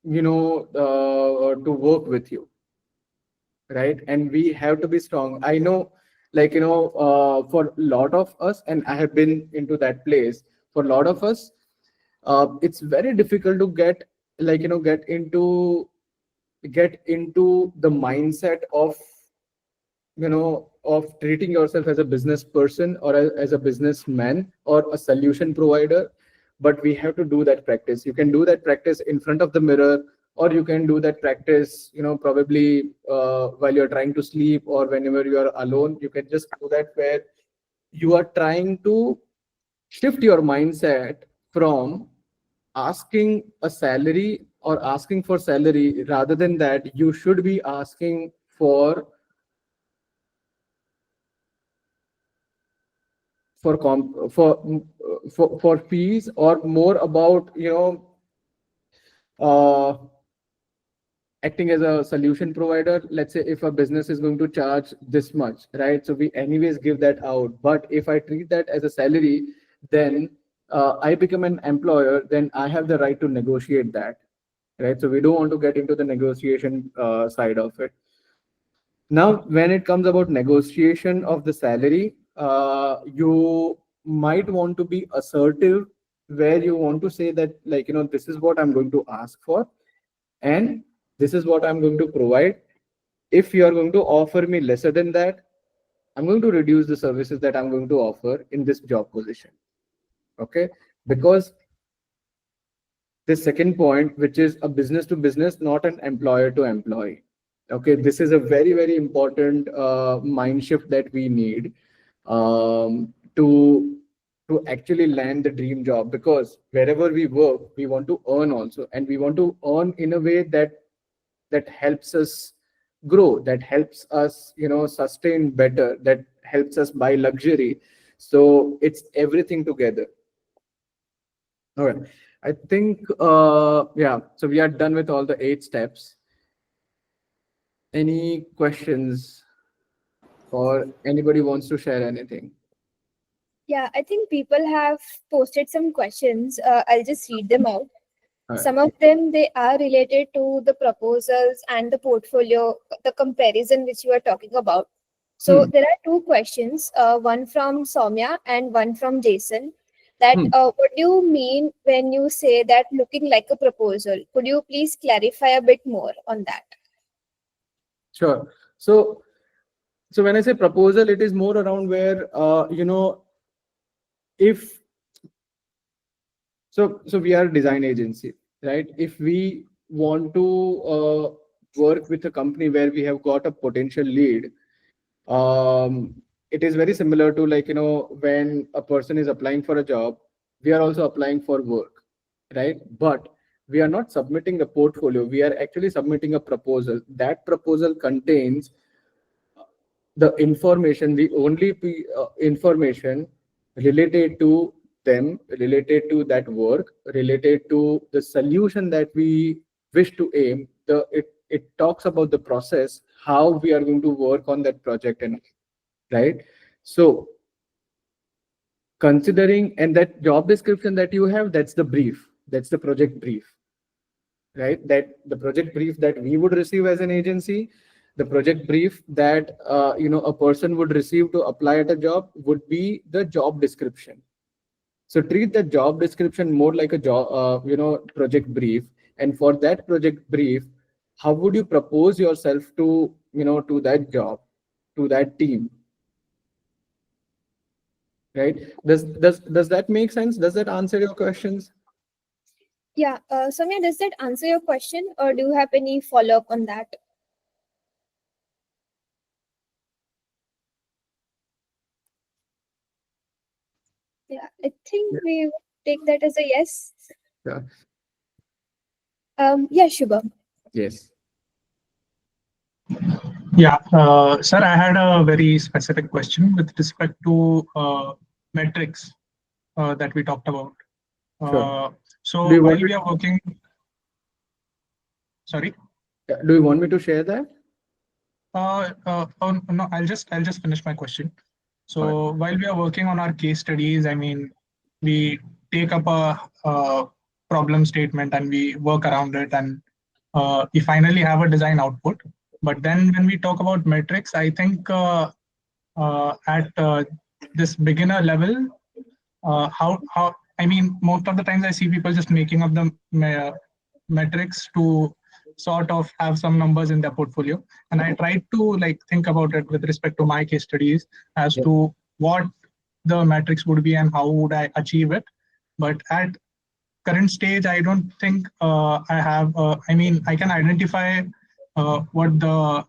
to work with you, right? And we have to be strong. I know, like, for a lot of us, and I have been into that place. For a lot of us, it's very difficult to get, like, get into the mindset of of treating yourself as a business person, or as a businessman or a solution provider. But we have to do that practice. You can do that practice in front of the mirror, or you can do that practice probably while you're trying to sleep, or whenever you are alone. You can just do that, where you are trying to shift your mindset from asking a salary or asking for salary. Rather than that, you should be asking for comp for fees, or more about uh, acting as a solution provider. Let's say if a business is going to charge this much, right? So we anyways give that out. But if I treat that as a salary, then I become an employer, then I have the right to negotiate that, right? So we don't want to get into the negotiation side of it. Now, when it comes about negotiation of the salary, you might want to be assertive, where you want to say that, like, this is what I'm going to ask for, and this is what I'm going to provide. If you are going to offer me lesser than that, I'm going to reduce the services that I'm going to offer in this job position. Okay, because the second point, which is a business to business, not an employer to employee. Okay, this is a very, very important mind shift that we need, to actually land the dream job. Because wherever we work, we want to earn also, and we want to earn in a way that helps us grow, that helps us sustain better, that helps us buy luxury. So it's everything together. Okay. I think, yeah, so we are done with all the 8 steps. Any questions or anybody wants to share anything? Yeah, I think people have posted some questions. I'll just read them out. All right. Some of them they are related to the proposals and the portfolio, the comparison which you are talking about. So Hmm. there are two questions, one from Soumya and one from Jason. That Hmm. what do you mean when you say that looking like a proposal? Could you please clarify a bit more on that? Sure. So when I say proposal, it is more around where, if so we are a design agency, right? If we want to work with a company where we have got a potential lead, it is very similar to, like, when a person is applying for a job, we are also applying for work, right? But we are not submitting a portfolio, we are actually submitting a proposal. That proposal contains the information, the only information related to them, related to that work, related to the solution that we wish to aim. It talks about the process, how we are going to work on that project, and right. So considering, and that job description that you have, that's the brief, that's the project brief, right? That the project brief that we would receive as an agency, the project brief that a person would receive to apply at a job would be the job description. So treat the job description more like a job, project brief. And for that project brief, how would you propose yourself to, to that job, to that team, right? Does that make sense? Does that answer your questions? Yeah, Soumya, does that answer your question, or do you have any follow up on that? Yeah, I think Yeah. we would take that as a yes. Yeah. Yeah, Shubham. Yes. Yeah, sir, I had a very specific question with respect to metrics that we talked about. Sure. Uh, Do so you while want me we are working, sorry. do you want me to share that? Oh, no, I'll just finish my question. All right. So while we are working on our case studies, I mean, we take up a problem statement and we work around it, and we finally have a design output. But then when we talk about metrics, I think at this beginner level, how I mean, most of the times I see people just making up the metrics to sort of have some numbers in their portfolio, and I tried to like think about it with respect to my case studies as Yeah. to what the metrics would be and how would I achieve it. But at current stage, I don't think I have. I mean, I can identify what the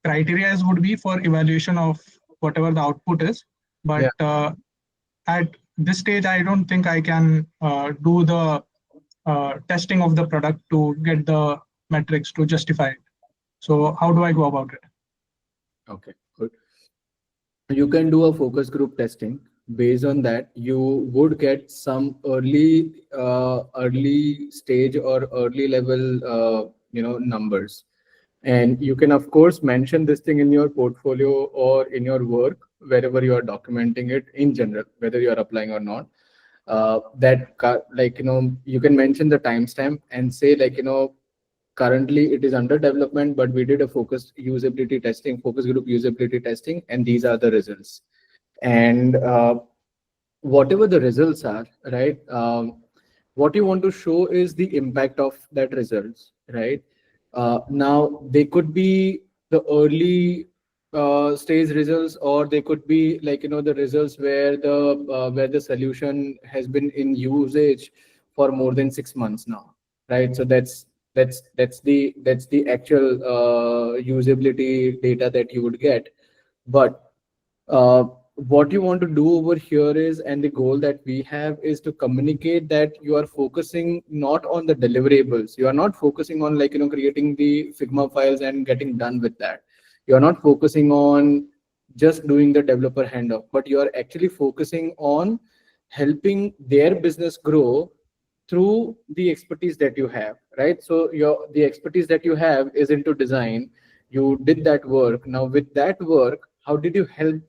criteria would be for evaluation of whatever the output is, but Yeah. at this stage, I don't think I can do the testing of the product to get the metrics to justify it. So how do I go about it? Okay. Good. You can do a focus group testing. Based on that, you would get some early stage or early level numbers, and you can of course mention this thing in your portfolio or in your work wherever you are documenting it in general, whether you are applying or not. You can mention the timestamp and say, like, currently it is under development, but we did a focus group usability testing, and these are the results. And whatever the results are, right, what you want to show is the impact of that results, right? Now they could be the early stage results, or they could be, like, the results where the solution has been in usage for more than 6 months now, right? So that's the actual usability data that you would get. But uh, what you want to do over here is, and the goal that we have is to communicate that you are focusing not on the deliverables. You are not focusing on, like, creating the Figma files and getting done with that. You are not focusing on just doing the developer handoff, but you are actually focusing on helping their business grow through the expertise that you have, right? So the expertise that you have is into design. You did that work. Now with that work, how did you help,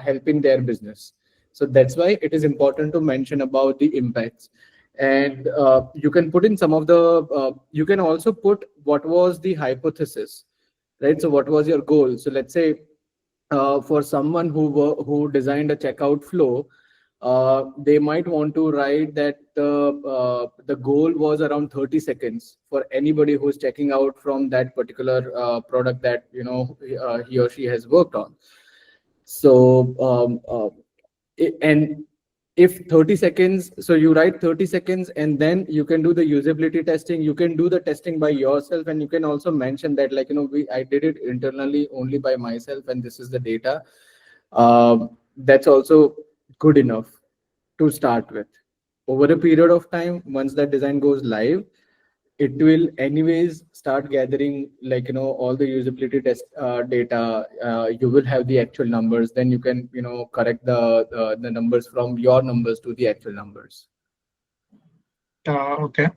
helping their business? So that's why it is important to mention about the impacts. And you can put in some of the you can also put what was the hypothesis, right? So what was your goal? So let's say for someone who designed a checkout flow, they might want to write that the goal was around 30 seconds for anybody who's checking out from that particular product that he or she has worked on. So and if 30 seconds, so you write 30 seconds, and then you can do the usability testing. You can do the testing by yourself, and you can also mention that, like, I did it internally only by myself, and this is the data. That's also good enough to start with. Over a period of time, once that design goes live, it will anyways start gathering, like, all the usability test data. You will have the actual numbers, then you can correct the numbers from your numbers to the actual numbers. Okay.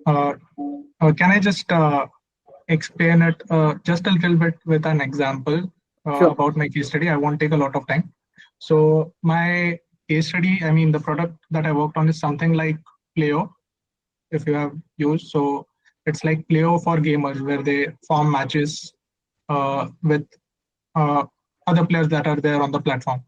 Can I just explain it just a little bit with an example Sure. about my case study? I won't take a lot of time. So my case study, I mean, the product that I worked on is something like Playo, if you have used. So it's like Playo for gamers, where they form matches with uh, other players that are there on the platform.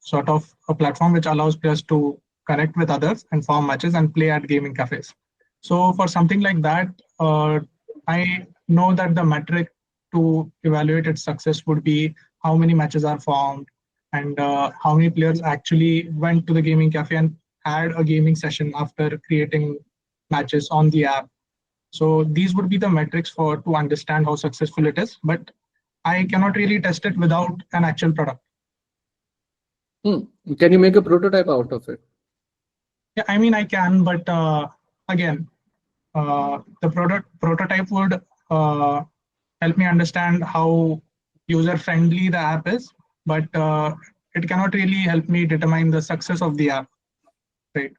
Sort of a platform which allows players to connect with others and form matches and play at gaming cafes. So for something like that, I know that the metric to evaluate its success would be how many matches are formed and how many players actually went to the gaming cafe and had a gaming session after creating matches on the app. So these would be the metrics for to understand how successful it is, but I cannot really test it without an actual product. Can you make a prototype out of it? Yeah, I mean, I can, but again, the prototype would help me understand how user friendly the app is, but it cannot really help me determine the success of the app, right?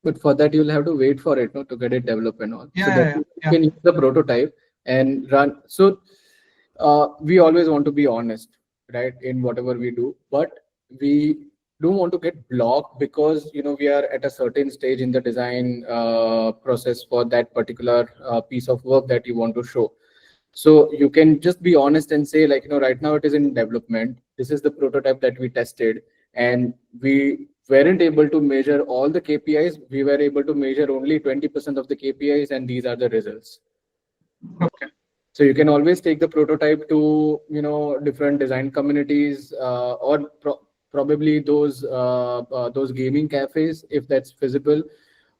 But for that, you'll have to wait for it, no, to get it developed and all. So that Yeah. you can use the prototype and run. So we always want to be honest, right, in whatever we do, but we don't want to get blocked because we are at a certain stage in the design process for that particular piece of work that you want to show. So you can just be honest and say, like, right now it is in development. This is the prototype that we tested, and we weren't able to measure all the KPIs. We were able to measure only 20% of the KPIs, and these are the results. Okay. So you can always take the prototype to different design communities or probably those gaming cafes if that's feasible,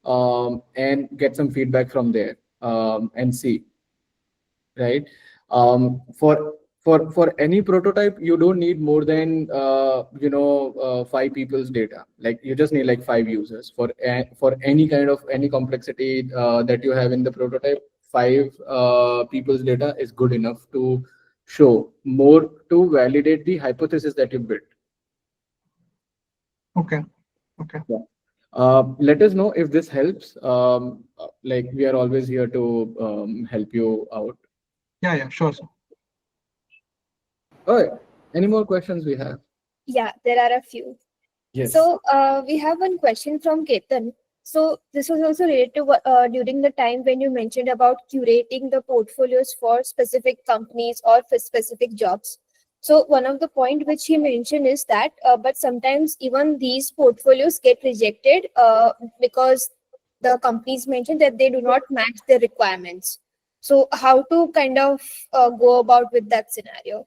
and get some feedback from there, and see, right? For any prototype, you don't need more than 5 people's data. Like, you just need like 5 users for any kind of any complexity that you have in the prototype. 5 people's data is good enough to show more, to validate the hypothesis that you built. Okay. Let us know if this helps. Like, we are always here to help you out. Yeah, sure. Sir. All right. Any more questions we have? Yeah, there are a few. Yes. So we have one question from Ketan. So this was also related to during the time when you mentioned about curating the portfolios for specific companies or for specific jobs. So one of the point which he mentioned is that, but sometimes even these portfolios get rejected because the companies mentioned that they do not match the requirements. So how to kind of go about with that scenario?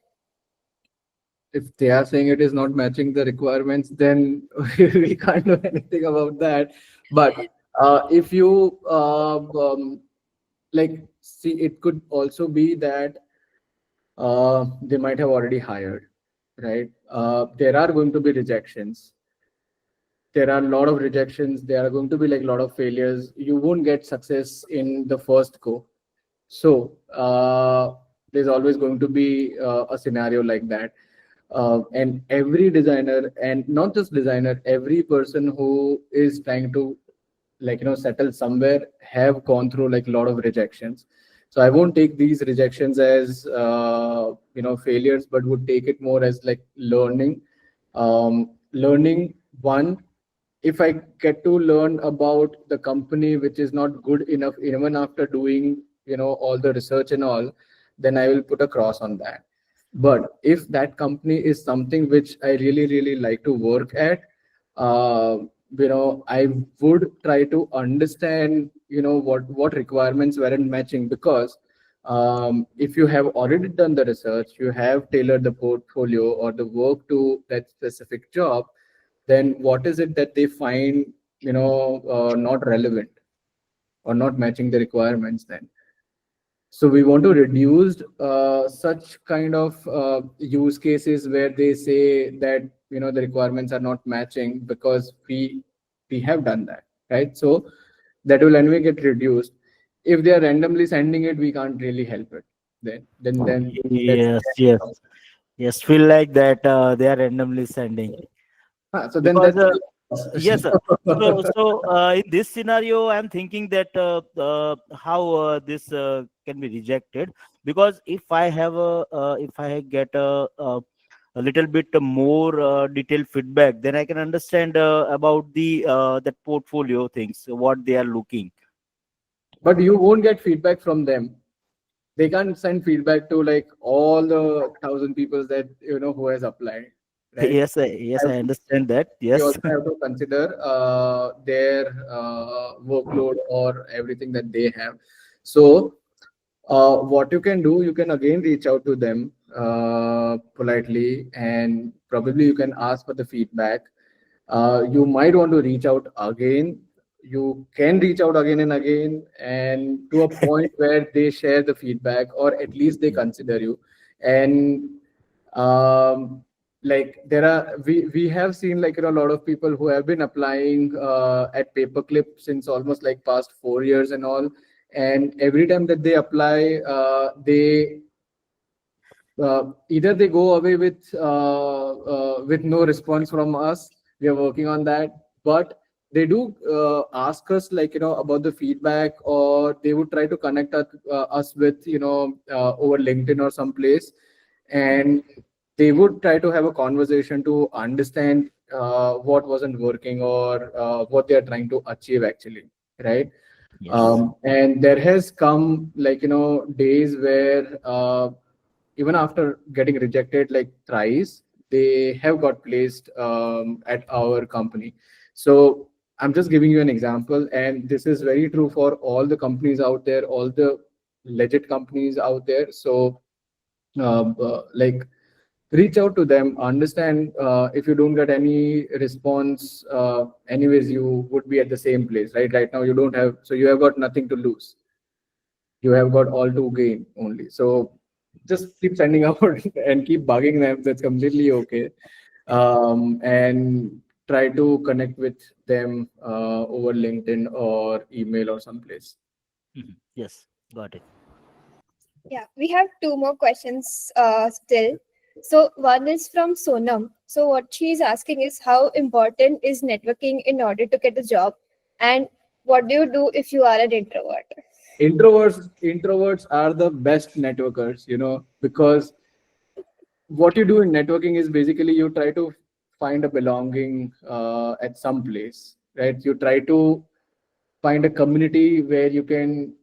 If they are saying it is not matching the requirements, then we can't do anything about that. But if you like, see, it could also be that they might have already hired, right? There are going to be rejections. There are a lot of rejections. There are going to be like a lot of failures. You won't get success in the first go. So there's always going to be a scenario like that. And every designer, and not just designer, every person who is trying to settle somewhere have gone through like a lot of rejections. So I won't take these rejections as failures, but would take it more as like learning. One, if I get to learn about the company which is not good enough even after doing all the research and all, then I will put a cross on that. But if that company is something which I really really like to work at, uh, I would try to understand what requirements weren't matching, because if you have already done the research, you have tailored the portfolio or the work to that specific job, then what is it that they find not relevant or not matching the requirements then? So we want to reduce such kind of use cases where they say that the requirements are not matching, because we have done that, right? So that will anyway get reduced. If they are randomly sending it, we can't really help it. Then that's Yes, yes, yes. Feel like that they are randomly sending so then because that's yes. In this scenario, I'm thinking that how this can be rejected, because if I get a little bit more detailed feedback, then I can understand about the that portfolio things, what they are looking. but you won't get feedback from them. They can't send feedback to like all the 1,000 people that who has applied, right? Yes, yes, I understand that. We Yes. also have to consider their workload or everything that they have. So what you can do, you can again reach out to them politely, and probably you can ask for the feedback. You might want to reach out again. You can reach out again and again, and to a point where they share the feedback, or at least they consider you. And like there are we have seen like a lot of people who have been applying at paperclip since almost like past 4 years and all, and every time that they apply, they either they go away with no response from us. We are working on that, but they do ask us like about the feedback, or they would try to connect us with over LinkedIn or someplace, and they would try to have a conversation to understand what wasn't working, or what they are trying to achieve actually, right? Yes. And there has come like days where even after getting rejected like thrice, they have got placed at our company. So I'm just giving you an example, and this is very true for all the companies out there, all the legit companies out there. So like reach out to them, understand if you don't get any response, anyways you would be at the same place, right now you don't have, so you have got nothing to lose, you have got all to gain only. So just keep sending out and keep bugging them. That's completely okay. And try to connect with them over LinkedIn or email or someplace. Mhm. Yes, got it. Yeah, we have two more questions still. So one is from Sonam. So what she's asking is, how important is networking in order to get a job, and what do you do if you are an introvert? Introverts are the best networkers, because what you do in networking is basically you try to find a belonging at some place, right? You try to find a community where you can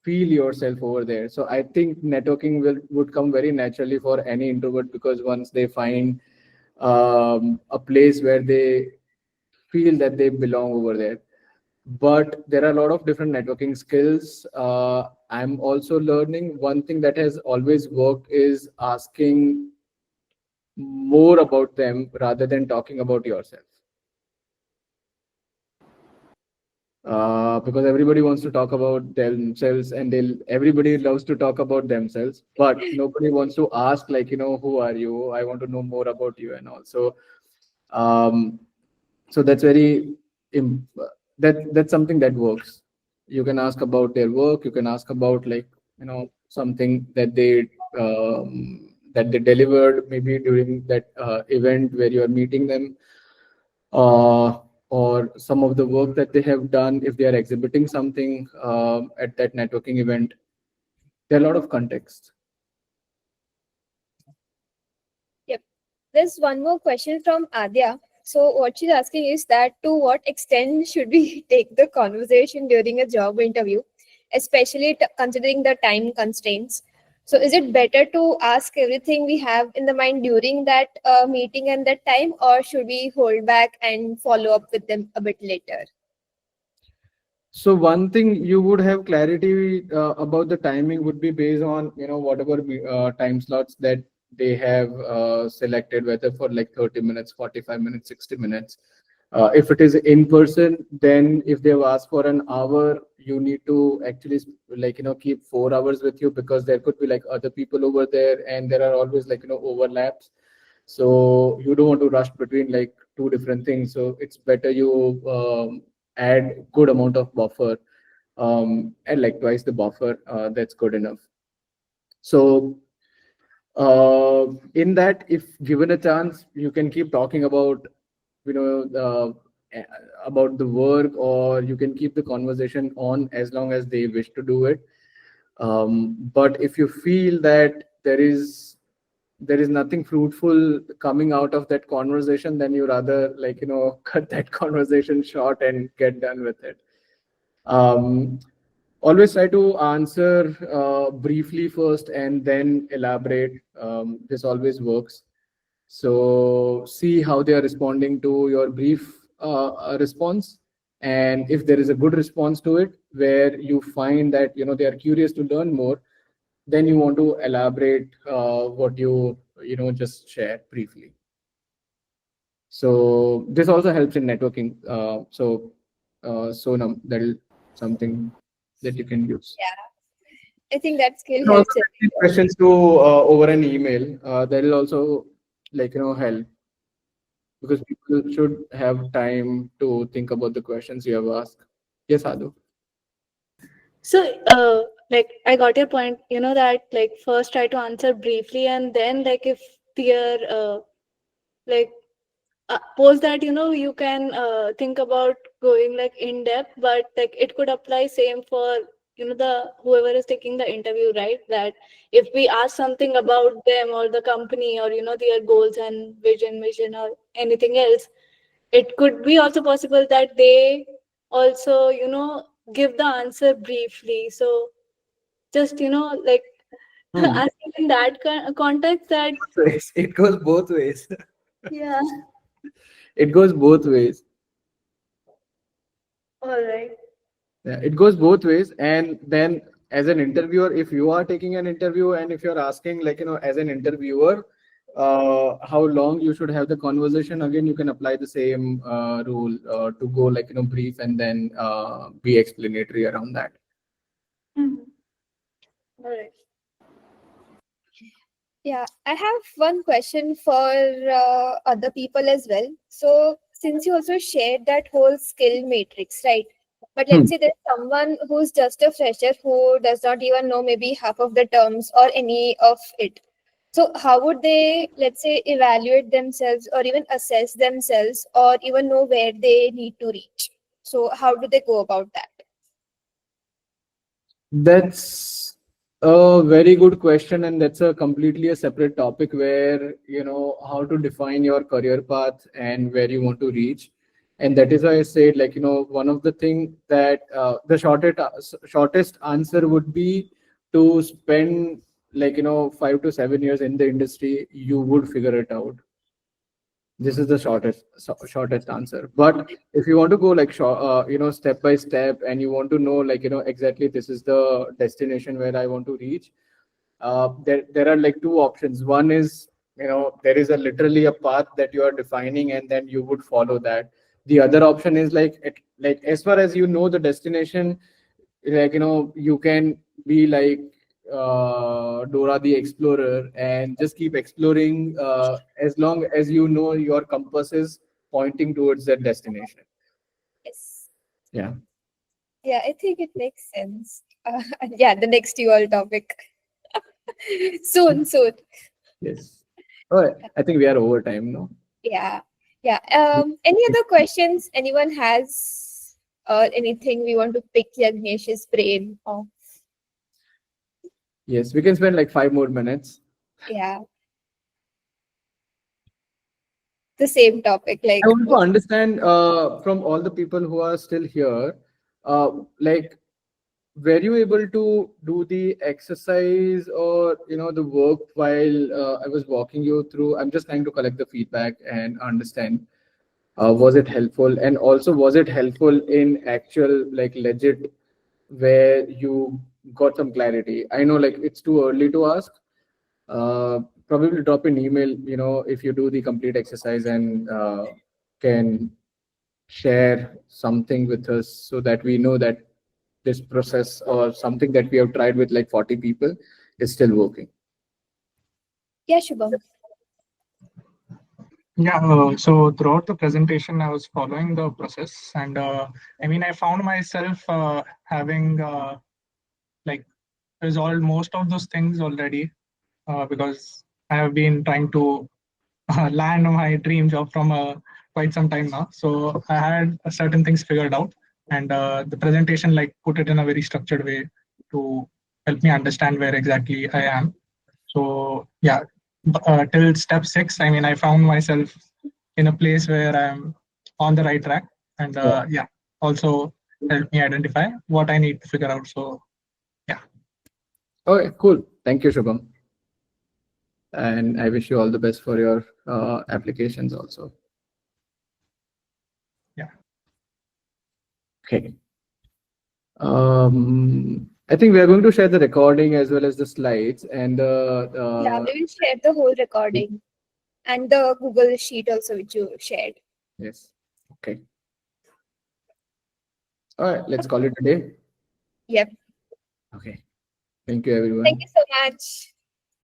feel yourself over there. So I think networking would come very naturally for any introvert, because once they find a place where they feel that they belong over there. But there are a lot of different networking skills. I'm also learning. One thing that has always worked is asking more about them rather than talking about yourself. Because everybody wants to talk about themselves, and everybody loves to talk about themselves, but nobody wants to ask like who are you, I want to know more about you and all. So um so that's very that's something that works. You can ask about their work, you can ask about like something that that they delivered maybe during that event where you are meeting them, uh, or some of the work that they have done if they are exhibiting something at that networking event. There are a lot of context. Yep. There's one more question from Adya. So what she's asking is that to what extent should we take the conversation during a job interview, especially considering the time constraints? So is it better to ask everything we have in the mind during that meeting and that time, or should we hold back and follow up with them a bit later? So one thing you would have clarity about the timing would be based on whatever time slots that they have selected, whether for like 30 minutes, 45 minutes, 60 minutes. If it is in person, then if they've asked for an hour, you need to actually keep 4 hours with you, because there could be like other people over there, and there are always overlaps. So you don't want to rush between like two different things. So it's better you add good amount of buffer, and like twice the buffer. That's good enough. So in that, if given a chance, you can keep talking about you know about the work, or you can keep the conversation on as long as they wish to do it. But if you feel that there is nothing fruitful coming out of that conversation, then you rather cut that conversation short and get done with it. um, Always try to answer briefly first and then elaborate. This always works. So see how they are responding to your brief response, and if there is a good response to it where you find that they are curious to learn more, then you want to elaborate what you just shared briefly. So this also helps in networking. Sonam, that is something that you can use. Yeah, I think that You skill can also helps send everyone. questions to over an email. That will also help, because people should have time to think about the questions you have asked. Yes, Adu. So, like, I got your point, that, like, first try to answer briefly, and then, like, if they're, like, post that, you can think about going, like, in depth, but, like, it could apply same for, the whoever is taking the interview, right? That if we ask something about them or the company, or, their goals and vision, or anything else, it could be also possible that they also give the answer briefly. So just like Hmm. asking in that context that It goes both ways. yeah, It goes both ways. all right. Yeah, it goes both ways. And then as an interviewer, if you are taking an interview and if you're asking as an interviewer, how long you should have the conversation, again, you can apply the same rule to go brief and then be explanatory around that. Mhm. All right. Yeah, I have one question for other people as well. So, since you also shared that whole skill matrix, right? But Hmm. let's say there's someone who's just a fresher who does not even know maybe half of the terms or any of it. So, how would they, let's say, evaluate themselves or even assess themselves or even know where they need to reach? So, how do they go about that? That's a very good question, and that's a completely a separate topic where how to define your career path and where you want to reach. And that is why I said one of the thing that the shortest answer would be to spend 5 to 7 years in the industry. You would figure it out. This is the shortest answer. But if you want to go step by step, and you want to know exactly this is the destination where I want to reach, there are like two options. One is there is a literally a path that you are defining, and then you would follow that. The other option is like as far as you know the destination, you can be like Dora the Explorer and just keep exploring as long as you know your compass is pointing towards that destination. Yes. Yeah. Yeah, I think it makes sense. Yeah, the next UL topic. Soon, soon. Yes. All right. I think we are over time now. Yeah. Yeah. Any other questions anyone has, or anything we want to pick Yagnesh's brain of? Yes, we can spend like 5 more minutes. Yeah. The same topic, I like want to understand from all the people who are still here, like, were you able to do the exercise or the work while I was walking you through? I'm just trying to collect the feedback and understand. Was it helpful, and also was it helpful in actual like legit where you got some clarity? I know like it's too early to ask. Probably drop an email, if you do the complete exercise and can share something with us so that we know that this process or something that we have tried with like 40 people is still working. yeah, Shubham. Yeah, so throughout the presentation, I was following the process, and I mean, I found myself having like resolved most of those things already because I have been trying to land my dream job from quite some time now. So I had certain things figured out, and the presentation like put it in a very structured way to help me understand where exactly I am. So yeah, till step 6, I mean, I found myself in a place where I'm on the right track, and Yeah. yeah, also helped me identify what I need to figure out. So yeah. Okay, cool. Thank you, Shubham. And I wish you all the best for your applications also. Yeah. Okay. I think we are going to share the recording as well as the slides and Yeah, we will share the whole recording and the Google Sheet also, which you shared. yes. Okay. All right. Let's call it a day. Yep. Okay. Thank you, everyone. Thank you so much.